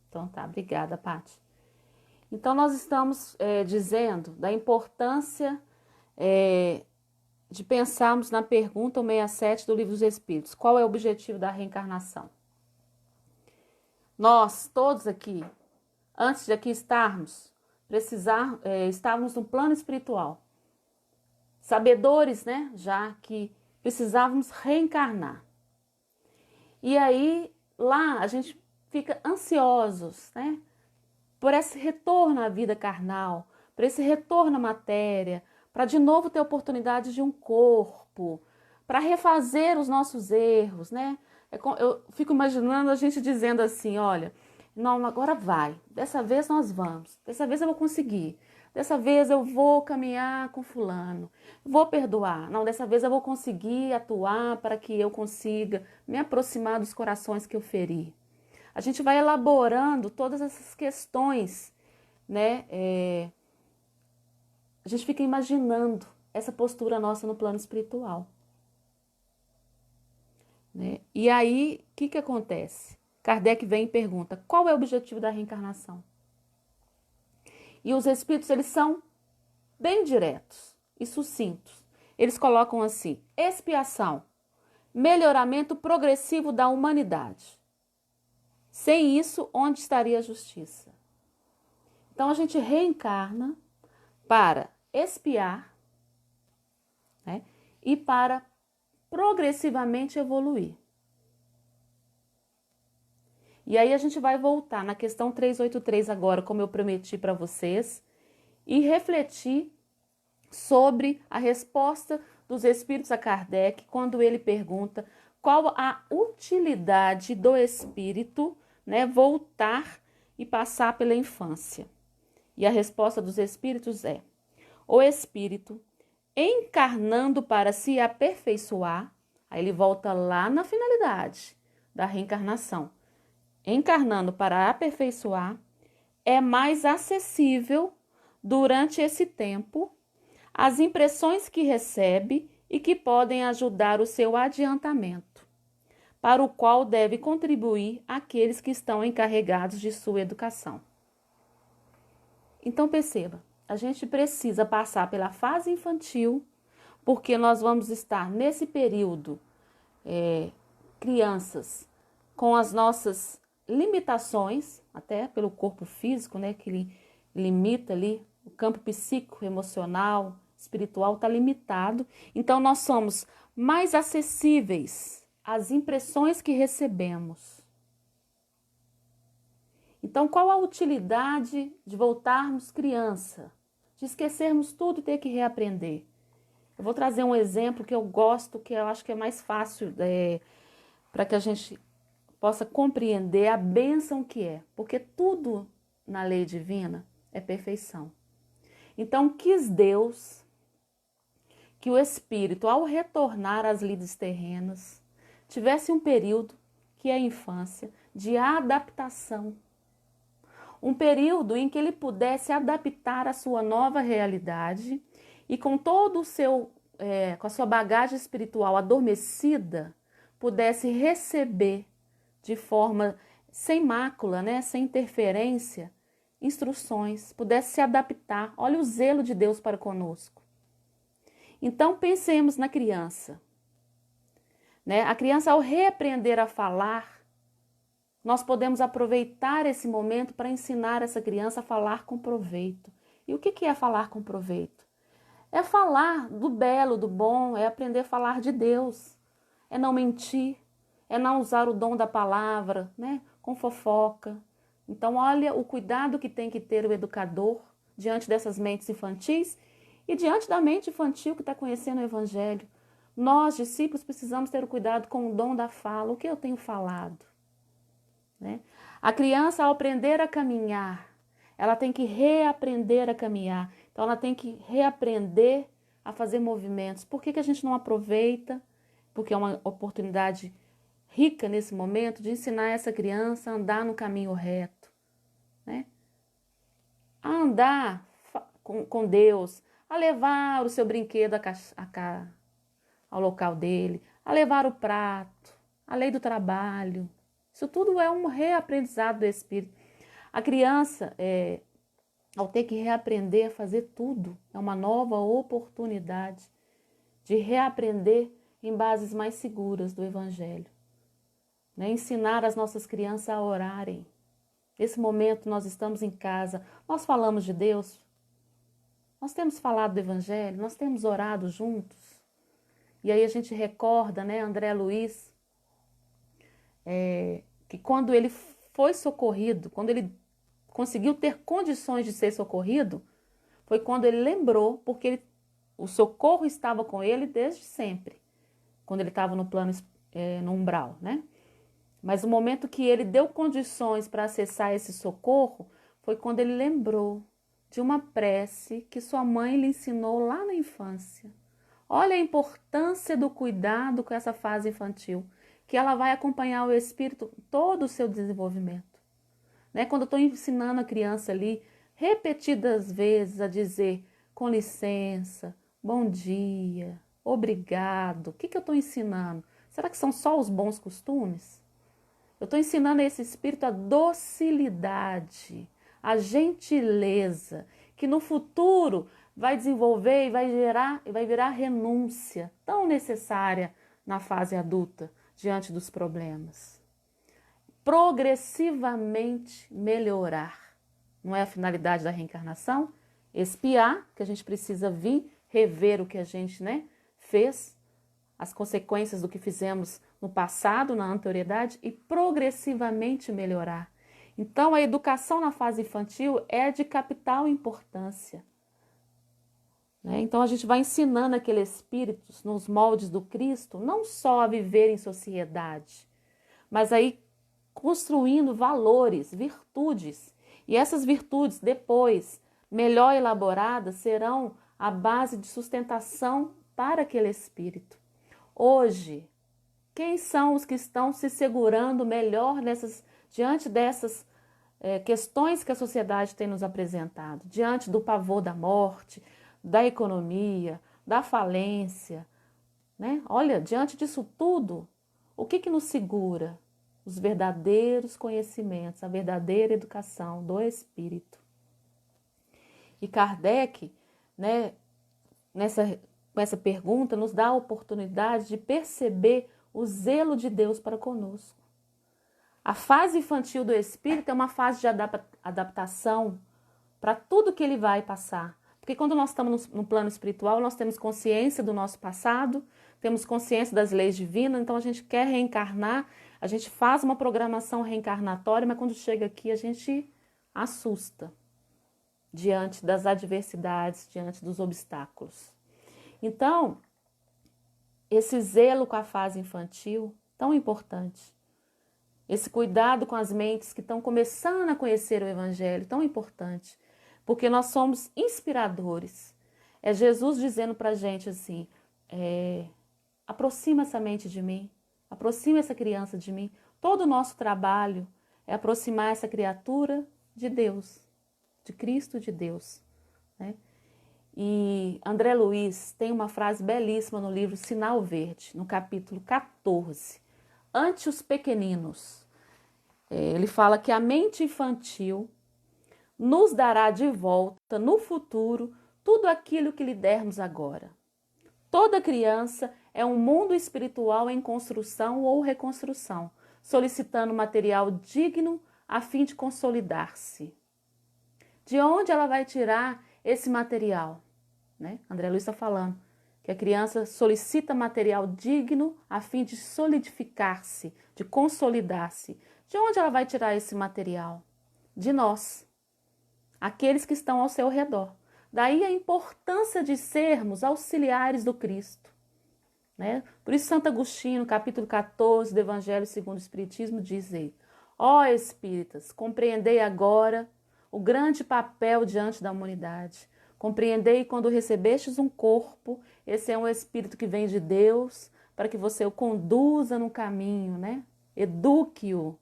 Então tá, obrigada, Paty. Então nós estamos dizendo da importância de pensarmos na pergunta 167 do Livro dos Espíritos. Qual é o objetivo da reencarnação? Nós, todos aqui, antes de aqui estarmos, estávamos no plano espiritual. Sabedores, né, já que precisávamos reencarnar. E aí, lá, a gente fica ansiosos, né, por esse retorno à vida carnal, por esse retorno à matéria, para de novo ter oportunidade de um corpo, para refazer os nossos erros, né? Eu fico imaginando a gente dizendo assim, olha, não, agora vai, dessa vez nós vamos, dessa vez eu vou conseguir, dessa vez eu vou caminhar com fulano, vou perdoar, não, dessa vez eu vou conseguir atuar para que eu consiga me aproximar dos corações que eu feri. A gente vai elaborando todas essas questões, né? A gente fica imaginando essa postura nossa no plano espiritual. Né? E aí, o que acontece? Kardec vem e pergunta, qual é o objetivo da reencarnação? E os espíritos, eles são bem diretos e sucintos. Eles colocam assim, expiação, melhoramento progressivo da humanidade. Sem isso, onde estaria a justiça? Então, a gente reencarna para expiar, né, e para progressivamente evoluir. E aí a gente vai voltar na questão 383 agora, como eu prometi para vocês, e refletir sobre a resposta dos espíritos a Kardec, quando ele pergunta qual a utilidade do espírito, né, voltar e passar pela infância. E a resposta dos espíritos é: o espírito, encarnando para se aperfeiçoar, aí ele volta lá na finalidade da reencarnação, encarnando para aperfeiçoar, é mais acessível durante esse tempo as impressões que recebe e que podem ajudar o seu adiantamento, para o qual deve contribuir aqueles que estão encarregados de sua educação. Então perceba, a gente precisa passar pela fase infantil, porque nós vamos estar nesse período crianças com as nossas limitações, até pelo corpo físico, né, que limita ali, o campo psíquico, emocional, espiritual está limitado. Então nós somos mais acessíveis às impressões que recebemos. Então, qual a utilidade de voltarmos criança? De esquecermos tudo e ter que reaprender? Eu vou trazer um exemplo que eu gosto, que eu acho que é mais fácil para que a gente possa compreender a bênção que é. Porque tudo na lei divina é perfeição. Então, quis Deus que o espírito, ao retornar às lides terrenas, tivesse um período, que é a infância, de adaptação. Um período em que ele pudesse adaptar a sua nova realidade e com todo o seu, com a sua bagagem espiritual adormecida, pudesse receber de forma sem mácula, né, sem interferência, instruções, pudesse se adaptar. Olha o zelo de Deus para conosco. Então pensemos na criança, né? A criança, ao reaprender a falar, nós podemos aproveitar esse momento para ensinar essa criança a falar com proveito. E o que é falar com proveito? É falar do belo, do bom, é aprender a falar de Deus, é não mentir, é não usar o dom da palavra, né, com fofoca. Então, olha o cuidado que tem que ter o educador diante dessas mentes infantis e diante da mente infantil que está conhecendo o Evangelho. Nós, discípulos, precisamos ter o cuidado com o dom da fala. O que eu tenho falado? Né? A criança, ao aprender a caminhar, ela tem que reaprender a caminhar. Então, ela tem que reaprender a fazer movimentos. Por que a gente não aproveita? Porque é uma oportunidade rica nesse momento de ensinar essa criança a andar no caminho reto, né? A andar com Deus, a levar o seu brinquedo ao local dele, a levar o prato, a lei do trabalho. Isso tudo é um reaprendizado do espírito. A criança, ao ter que reaprender a fazer tudo, é uma nova oportunidade de reaprender em bases mais seguras do Evangelho. Né? Ensinar as nossas crianças a orarem. Nesse momento nós estamos em casa, nós falamos de Deus, nós temos falado do Evangelho, nós temos orado juntos. E aí a gente recorda, né, André Luiz, que quando ele foi socorrido, quando ele conseguiu ter condições de ser socorrido, foi quando ele lembrou, porque o socorro estava com ele desde sempre, quando ele estava no plano, no umbral, né? Mas o momento que ele deu condições para acessar esse socorro foi quando ele lembrou de uma prece que sua mãe lhe ensinou lá na infância. Olha a importância do cuidado com essa fase infantil, que ela vai acompanhar o espírito todo o seu desenvolvimento. Né? Quando eu estou ensinando a criança ali, repetidas vezes, a dizer com licença, bom dia, obrigado. O que eu estou ensinando? Será que são só os bons costumes? Eu estou ensinando a esse espírito a docilidade, a gentileza, que no futuro vai desenvolver e vai virar renúncia tão necessária na fase adulta diante dos problemas. Progressivamente melhorar. Não é a finalidade da reencarnação? Expiar, que a gente precisa vir rever o que a gente, né, fez, as consequências do que fizemos no passado, na anterioridade, e progressivamente melhorar. Então, a educação na fase infantil é de capital importância. Né? Então, a gente vai ensinando aqueles espíritos nos moldes do Cristo, não só a viver em sociedade, mas aí construindo valores, virtudes. E essas virtudes, depois, melhor elaboradas, serão a base de sustentação para aquele espírito. Hoje, quem são os que estão se segurando melhor diante dessas questões que a sociedade tem nos apresentado, diante do pavor da morte, da economia, da falência, né? Olha, diante disso tudo, o que nos segura? Os verdadeiros conhecimentos, a verdadeira educação do espírito. E Kardec, né, com essa pergunta, nos dá a oportunidade de perceber o zelo de Deus para conosco. A fase infantil do espírito é uma fase de adaptação para tudo que ele vai passar. Porque quando nós estamos no plano espiritual, nós temos consciência do nosso passado, temos consciência das leis divinas, então a gente quer reencarnar, a gente faz uma programação reencarnatória, mas quando chega aqui a gente assusta diante das adversidades, diante dos obstáculos. Então, esse zelo com a fase infantil, tão importante, esse cuidado com as mentes que estão começando a conhecer o Evangelho, tão importante, porque nós somos inspiradores. É Jesus dizendo para a gente assim, aproxima essa mente de mim, aproxima essa criança de mim. Todo o nosso trabalho é aproximar essa criatura de Deus, de Cristo de Deus, né? E André Luiz tem uma frase belíssima no livro Sinal Verde, no capítulo 14, Ante os Pequeninos. Ele fala que a mente infantil nos dará de volta no futuro tudo aquilo que lhe dermos agora. Toda criança é um mundo espiritual em construção ou reconstrução, solicitando material digno a fim de consolidar-se. De onde ela vai tirar esse material? Né? André Luiz está falando que a criança solicita material digno a fim de solidificar-se, de consolidar-se. De onde ela vai tirar esse material? De nós, aqueles que estão ao seu redor. Daí a importância de sermos auxiliares do Cristo. Né? Por isso Santo Agostinho, no capítulo 14 do Evangelho segundo o Espiritismo, diz aí: ó espíritas, compreendei agora o grande papel diante da humanidade. Compreendei quando recebestes um corpo, esse é um espírito que vem de Deus, para que você o conduza no caminho, né? Eduque-o. O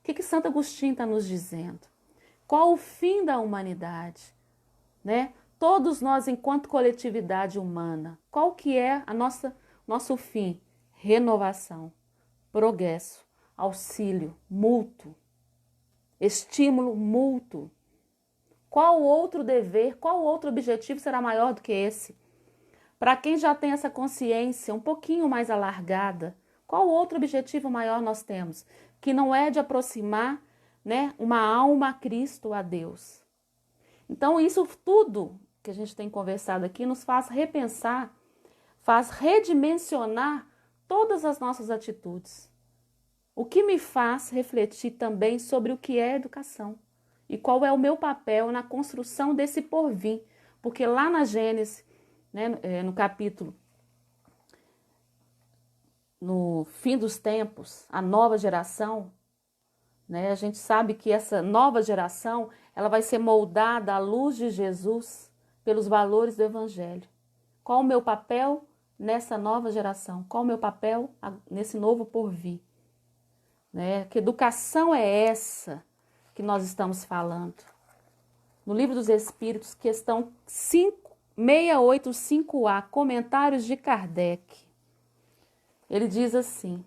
que Santo Agostinho está nos dizendo? Qual o fim da humanidade? Né? Todos nós, enquanto coletividade humana, qual que é nosso fim? Renovação, progresso, auxílio mútuo, estímulo mútuo. Qual outro dever, qual outro objetivo será maior do que esse? Para quem já tem essa consciência um pouquinho mais alargada, qual outro objetivo maior nós temos? Que não é de aproximar, né, uma alma a Cristo, a Deus. Então, isso tudo que a gente tem conversado aqui nos faz repensar, faz redimensionar todas as nossas atitudes. O que me faz refletir também sobre o que é educação e qual é o meu papel na construção desse porvir. Porque lá na Gênesis, né, no capítulo, no fim dos tempos, a nova geração, né, a gente sabe que essa nova geração ela vai ser moldada à luz de Jesus pelos valores do Evangelho. Qual o meu papel nessa nova geração? Qual o meu papel nesse novo porvir? Né? Que educação é essa que nós estamos falando? No Livro dos Espíritos, questão 685A, comentários de Kardec. Ele diz assim: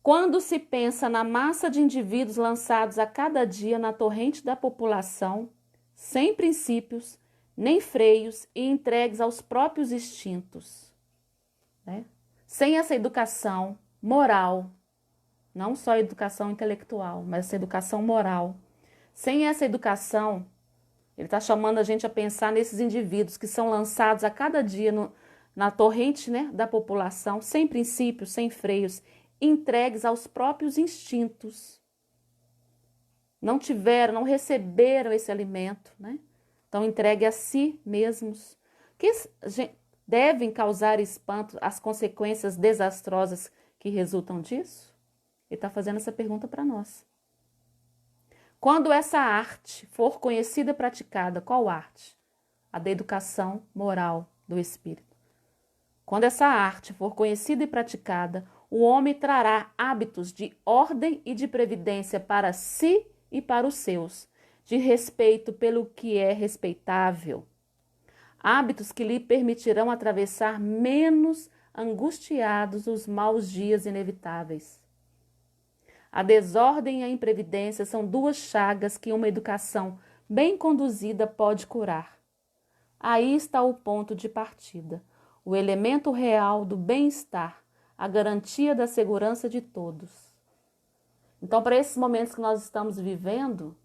quando se pensa na massa de indivíduos lançados a cada dia na torrente da população, sem princípios, nem freios e entregues aos próprios instintos, né? Sem essa educação moral, não só a educação intelectual, mas essa educação moral. Sem essa educação, ele está chamando a gente a pensar nesses indivíduos que são lançados a cada dia na torrente, né, da população, sem princípios, sem freios, entregues aos próprios instintos. Não receberam esse alimento, né? Estão entregues a si mesmos, que devem causar espanto as consequências desastrosas que resultam disso? Ele está fazendo essa pergunta para nós. Quando essa arte for conhecida e praticada, qual arte? a da educação moral do espírito. Quando essa arte for conhecida e praticada, o homem trará hábitos de ordem e de previdência para si e para os seus, de respeito pelo que é respeitável. Hábitos que lhe permitirão atravessar menos angustiados os maus dias inevitáveis. A desordem e a imprevidência são duas chagas que uma educação bem conduzida pode curar. Aí está o ponto de partida, o elemento real do bem-estar, a garantia da segurança de todos. Então, para esses momentos que nós estamos vivendo,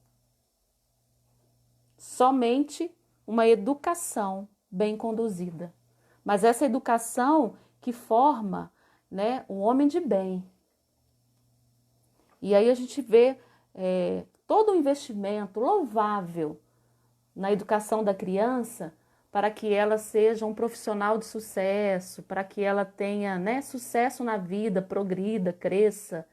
somente uma educação bem conduzida. Mas essa educação que forma, né, um homem de bem. E aí a gente vê todo o investimento louvável na educação da criança para que ela seja um profissional de sucesso, para que ela tenha, né, sucesso na vida, progrida, cresça.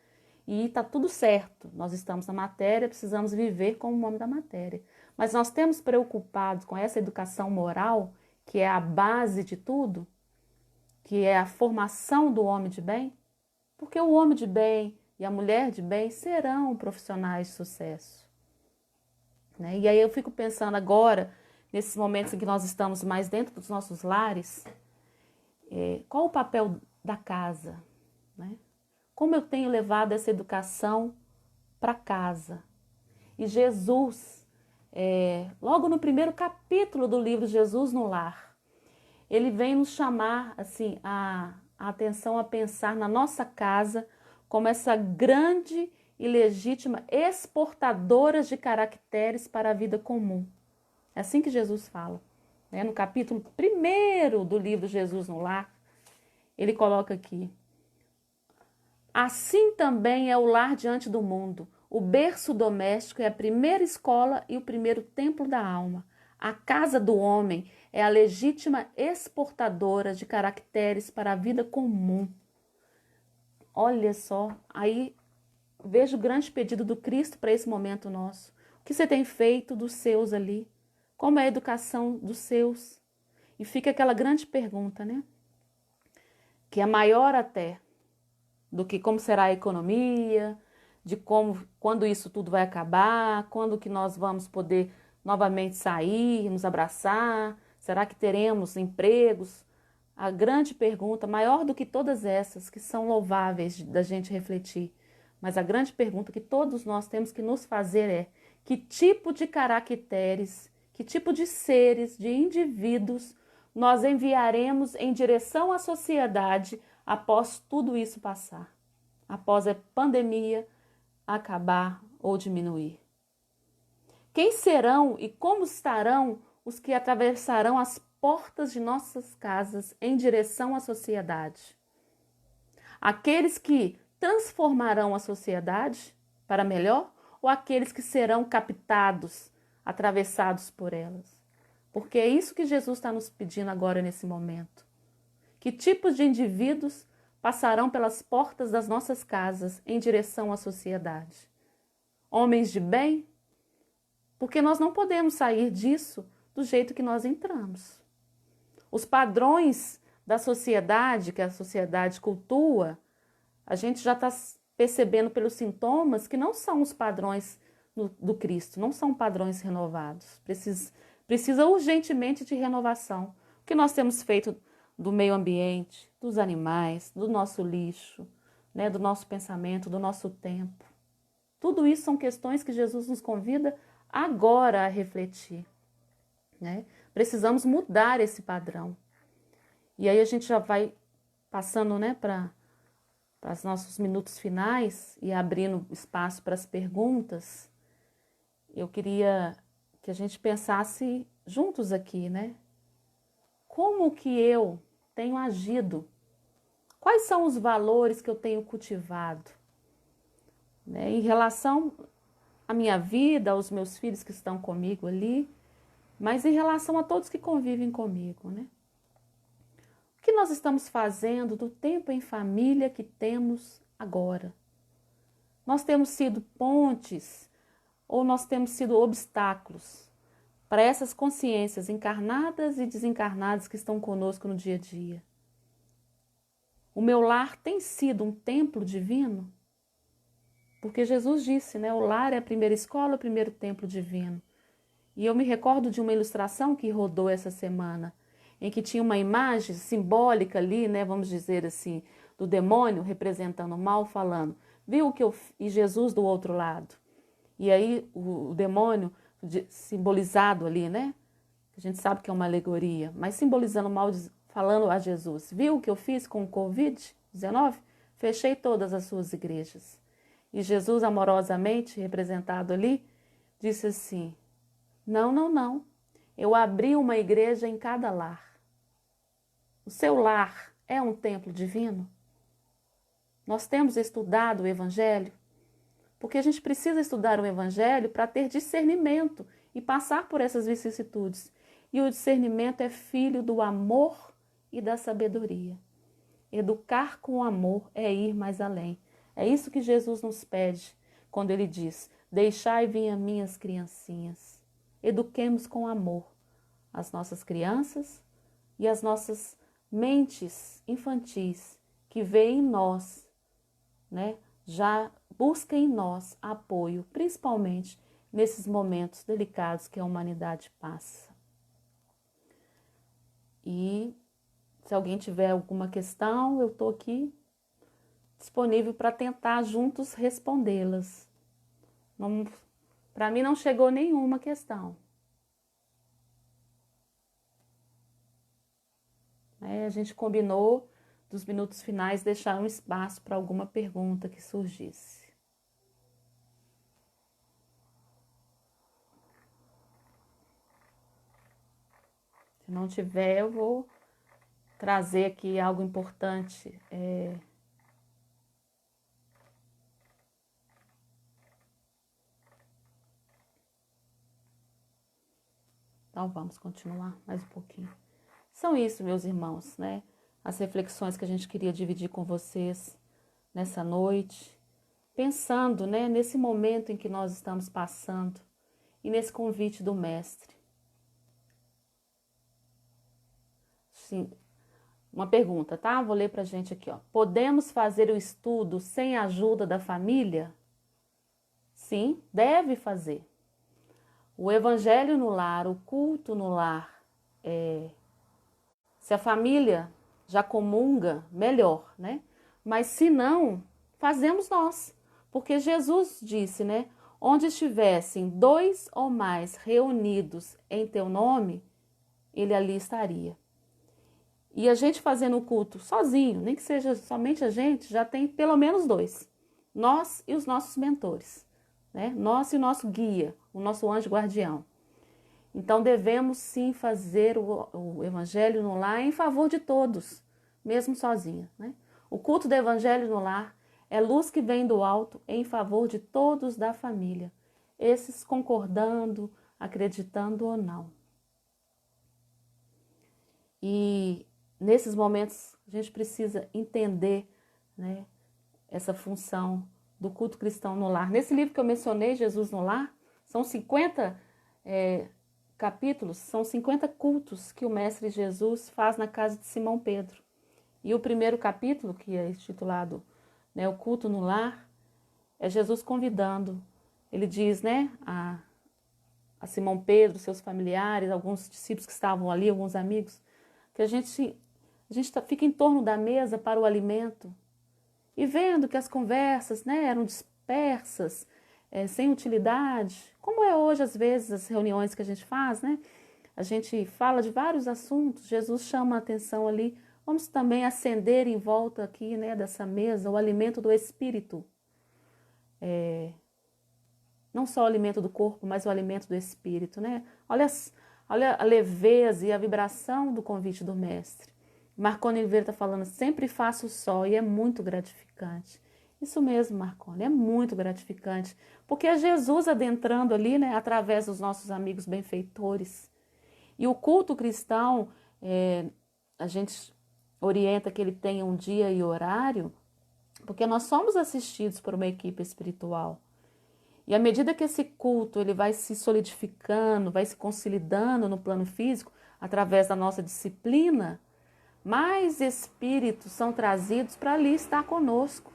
E está tudo certo. Nós estamos na matéria, precisamos viver como o homem da matéria. Mas nós temos preocupados com essa educação moral, que é a base de tudo, que é a formação do homem de bem? Porque o homem de bem e a mulher de bem serão profissionais de sucesso. Né? E aí eu fico pensando agora, nesses momentos em que nós estamos mais dentro dos nossos lares, qual o papel da casa? Né? Como eu tenho levado essa educação para casa? E Jesus, logo no primeiro capítulo do livro Jesus no Lar, ele vem nos chamar assim, a atenção a pensar na nossa casa como essa grande e legítima exportadora de caracteres para a vida comum. É assim que Jesus fala. Né? No capítulo 1 do livro Jesus no Lar, ele coloca aqui: assim também é o lar diante do mundo. O berço doméstico é a primeira escola e o primeiro templo da alma. A casa do homem é a legítima exportadora de caracteres para a vida comum. Olha só, aí vejo o grande pedido do Cristo para esse momento nosso. O que você tem feito dos seus ali? Como é a educação dos seus? E fica aquela grande pergunta, né? Que é maior até do que como será a economia, de quando isso tudo vai acabar, quando que nós vamos poder novamente sair, nos abraçar, será que teremos empregos? A grande pergunta, maior do que todas essas, que são louváveis da gente refletir, mas a grande pergunta que todos nós temos que nos fazer é: que tipo de caracteres, que tipo de seres, de indivíduos nós enviaremos em direção à sociedade após tudo isso passar? Após a pandemia acabar ou diminuir? Quem serão e como estarão os que atravessarão as portas de nossas casas em direção à sociedade? Aqueles que transformarão a sociedade para melhor ou aqueles que serão captados, atravessados por elas? Porque é isso que Jesus está nos pedindo agora nesse momento. Que tipos de indivíduos passarão pelas portas das nossas casas em direção à sociedade? Homens de bem? Porque nós não podemos sair disso do jeito que nós entramos. Os padrões da sociedade, que a sociedade cultua, a gente já está percebendo pelos sintomas que não são os padrões do Cristo, não são padrões renovados. Precisa urgentemente de renovação. O que nós temos feito do meio ambiente, dos animais, do nosso lixo, né, do nosso pensamento, do nosso tempo. Tudo isso são questões que Jesus nos convida agora a refletir. Né? Precisamos mudar esse padrão. E aí a gente já vai passando, né, para os nossos minutos finais e abrindo espaço para as perguntas. Eu queria que a gente pensasse juntos aqui, né? Como que eu tenho agido? Quais são os valores que eu tenho cultivado? Né? Em relação à minha vida, aos meus filhos que estão comigo ali, mas em relação a todos que convivem comigo, né? O que nós estamos fazendo do tempo em família que temos agora? Nós temos sido pontes ou nós temos sido obstáculos para essas consciências encarnadas e desencarnadas que estão conosco no dia a dia. O meu lar tem sido um templo divino? Porque Jesus disse, né? O lar é a primeira escola, o primeiro templo divino. E eu me recordo de uma ilustração que rodou essa semana, em que tinha uma imagem simbólica ali, né? Vamos dizer assim, do demônio representando o mal, falando, viu o que eu... E Jesus do outro lado. E aí o demônio simbolizado ali, né? A gente sabe que é uma alegoria, mas simbolizando o mal, falando a Jesus, viu o que eu fiz com o Covid-19? Fechei todas as suas igrejas. E Jesus, amorosamente representado ali, disse assim, não, não, não, eu abri uma igreja em cada lar. O seu lar é um templo divino? Nós temos estudado o Evangelho, porque a gente precisa estudar o Evangelho para ter discernimento e passar por essas vicissitudes. E o discernimento é filho do amor e da sabedoria. Educar com amor é ir mais além. É isso que Jesus nos pede quando ele diz, deixai vir a minhas criancinhas. Eduquemos com amor as nossas crianças e as nossas mentes infantis que veem em nós, né? Já busca em nós apoio, principalmente nesses momentos delicados que a humanidade passa. E se alguém tiver alguma questão, eu estou aqui disponível para tentar juntos respondê-las. Para mim não chegou nenhuma questão. A gente combinou dos minutos finais deixar um espaço para alguma pergunta que surgisse. Se não tiver, eu vou trazer aqui algo importante. Então vamos continuar mais um pouquinho. São isso, meus irmãos, né? As reflexões que a gente queria dividir com vocês nessa noite, pensando, né, nesse momento em que nós estamos passando e nesse convite do Mestre. Sim, uma pergunta, tá? Vou ler pra gente aqui, ó. Podemos fazer o estudo sem a ajuda da família? Sim, deve fazer. O evangelho no lar, o culto no lar, se a família já comunga, melhor, né? Mas se não, fazemos nós. Porque Jesus disse, né? Onde estivessem 2 ou mais reunidos em teu nome, ele ali estaria. E a gente fazendo o culto sozinho, nem que seja somente a gente, já tem pelo menos 2. Nós e os nossos mentores, né? Nós e o nosso guia, o nosso anjo guardião. Então devemos sim fazer o evangelho no lar em favor de todos, mesmo sozinha, né? O culto do evangelho no lar é luz que vem do alto em favor de todos da família, esses concordando, acreditando ou não. E nesses momentos a gente precisa entender, né, essa função do culto cristão no lar. Nesse livro que eu mencionei, Jesus no Lar, são 50 capítulos, são 50 cultos que o Mestre Jesus faz na casa de Simão Pedro. E o primeiro capítulo, que é intitulado, né, o culto no lar, é Jesus convidando. Ele diz, né, a Simão Pedro, seus familiares, alguns discípulos que estavam ali, alguns amigos, que a gente fica em torno da mesa para o alimento e vendo que as conversas, né, eram dispersas, sem utilidade, como é hoje às vezes as reuniões que a gente faz, né? A gente fala de vários assuntos, Jesus chama a atenção ali, vamos também acender em volta aqui, né, dessa mesa o alimento do espírito. Não só o alimento do corpo, mas o alimento do espírito, né? Olha a leveza e a vibração do convite do Mestre. Marconi Oliveira está falando, sempre faço só e é muito gratificante. Isso mesmo, Marconi, é muito gratificante, porque é Jesus adentrando ali, né, através dos nossos amigos benfeitores. E o culto cristão, a gente orienta que ele tenha um dia e horário, porque nós somos assistidos por uma equipe espiritual. E à medida que esse culto ele vai se solidificando, vai se consolidando no plano físico, através da nossa disciplina, mais espíritos são trazidos para ali estar conosco,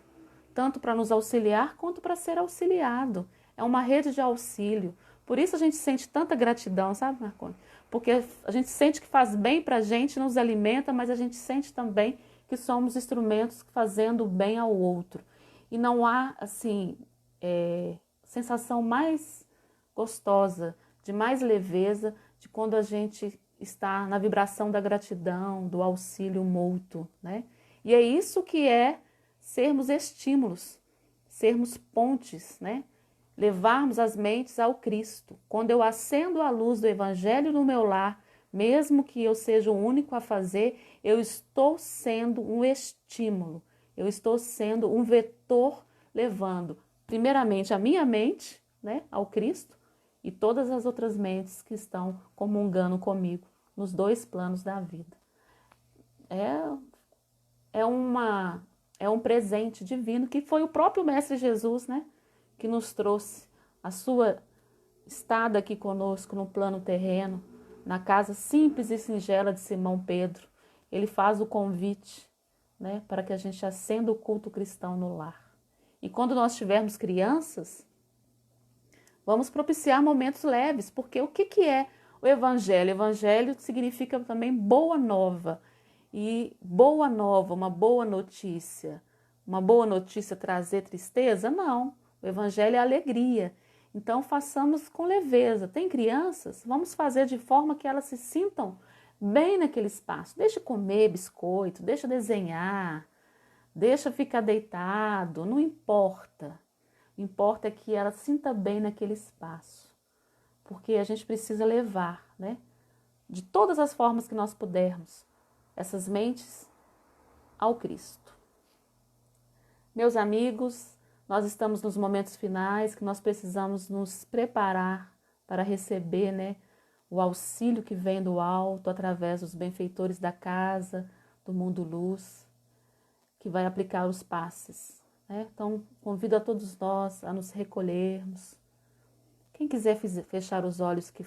tanto para nos auxiliar quanto para ser auxiliado. É uma rede de auxílio. Por isso a gente sente tanta gratidão, sabe, Marconi? Porque a gente sente que faz bem para a gente, nos alimenta, mas a gente sente também que somos instrumentos fazendo bem ao outro. E não há, assim, sensação mais gostosa, de mais leveza, de quando a gente está na vibração da gratidão, do auxílio mútuo, né? E é isso que é sermos estímulos, sermos pontes, né? Levarmos as mentes ao Cristo. Quando eu acendo a luz do Evangelho no meu lar, mesmo que eu seja o único a fazer, eu estou sendo um estímulo, eu estou sendo um vetor levando, primeiramente, a minha mente, né, ao Cristo, e todas as outras mentes que estão comungando comigo nos dois planos da vida. É um presente divino que foi o próprio Mestre Jesus, né, que nos trouxe a sua estada aqui conosco no plano terreno, na casa simples e singela de Simão Pedro. Ele faz o convite, né, para que a gente acenda o culto cristão no lar. E quando nós tivermos crianças, vamos propiciar momentos leves, porque o que é o Evangelho? O Evangelho significa também boa nova. E boa nova, uma boa notícia. Uma boa notícia trazer tristeza? Não. O Evangelho é alegria. Então façamos com leveza. Tem crianças? Vamos fazer de forma que elas se sintam bem naquele espaço. Deixa comer biscoito, deixa desenhar, deixa ficar deitado, não importa. O que importa é que ela sinta bem naquele espaço, porque a gente precisa levar, né, de todas as formas que nós pudermos, essas mentes ao Cristo. Meus amigos, nós estamos nos momentos finais que nós precisamos nos preparar para receber, né, o auxílio que vem do alto através dos benfeitores da casa, do mundo luz, que vai aplicar os passes. Então, convido a todos nós a nos recolhermos. Quem quiser fechar os olhos, que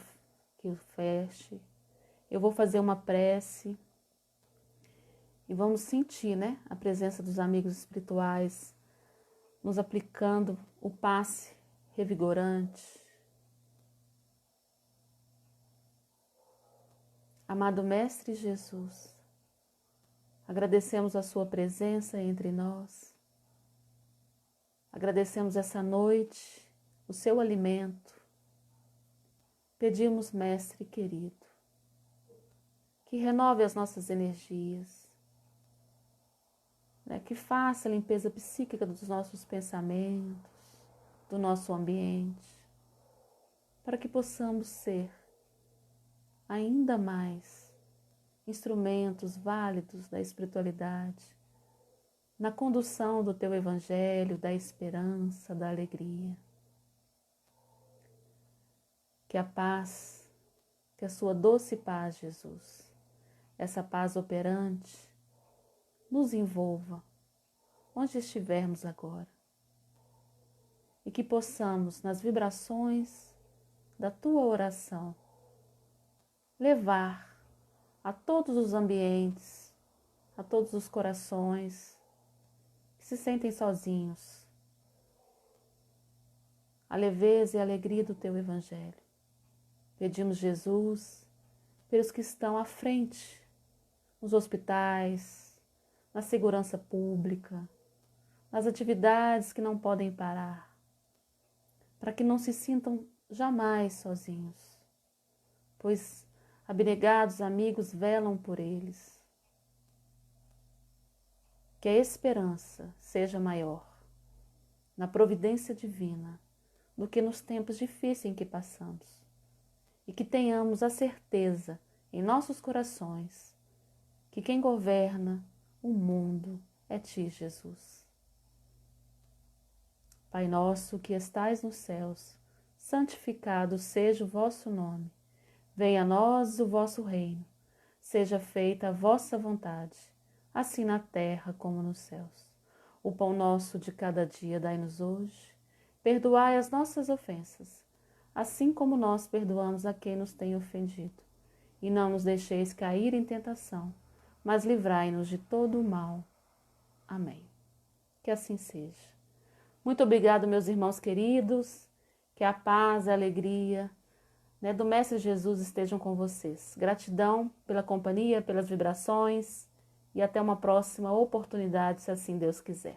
o feche. Eu vou fazer uma prece e vamos sentir, né, a presença dos amigos espirituais nos aplicando o passe revigorante. Amado Mestre Jesus, agradecemos a sua presença entre nós. Agradecemos essa noite, o seu alimento. Pedimos, Mestre querido, que renove as nossas energias, né? Que faça a limpeza psíquica dos nossos pensamentos, do nosso ambiente, para que possamos ser ainda mais instrumentos válidos da espiritualidade, na condução do teu Evangelho, da esperança, da alegria. Que a paz, que a sua doce paz, Jesus, essa paz operante, nos envolva onde estivermos agora. E que possamos, nas vibrações da tua oração, levar a todos os ambientes, a todos os corações que se sentem sozinhos, a leveza e a alegria do teu Evangelho. Pedimos, Jesus, pelos que estão à frente, nos hospitais, na segurança pública, nas atividades que não podem parar, para que não se sintam jamais sozinhos, pois abnegados amigos velam por eles. Que a esperança seja maior na providência divina do que nos tempos difíceis em que passamos, e que tenhamos a certeza em nossos corações que quem governa o mundo é Ti, Jesus. Pai nosso que estais nos céus, santificado seja o vosso nome. Venha a nós o vosso reino. Seja feita a vossa vontade, assim na terra como nos céus. O pão nosso de cada dia dai-nos hoje. Perdoai as nossas ofensas, assim como nós perdoamos a quem nos tem ofendido. E não nos deixeis cair em tentação, mas livrai-nos de todo o mal. Amém. Que assim seja. Muito obrigado, meus irmãos queridos. Que a paz e a alegria, do Mestre Jesus estejam com vocês. Gratidão pela companhia, pelas vibrações e até uma próxima oportunidade, se assim Deus quiser.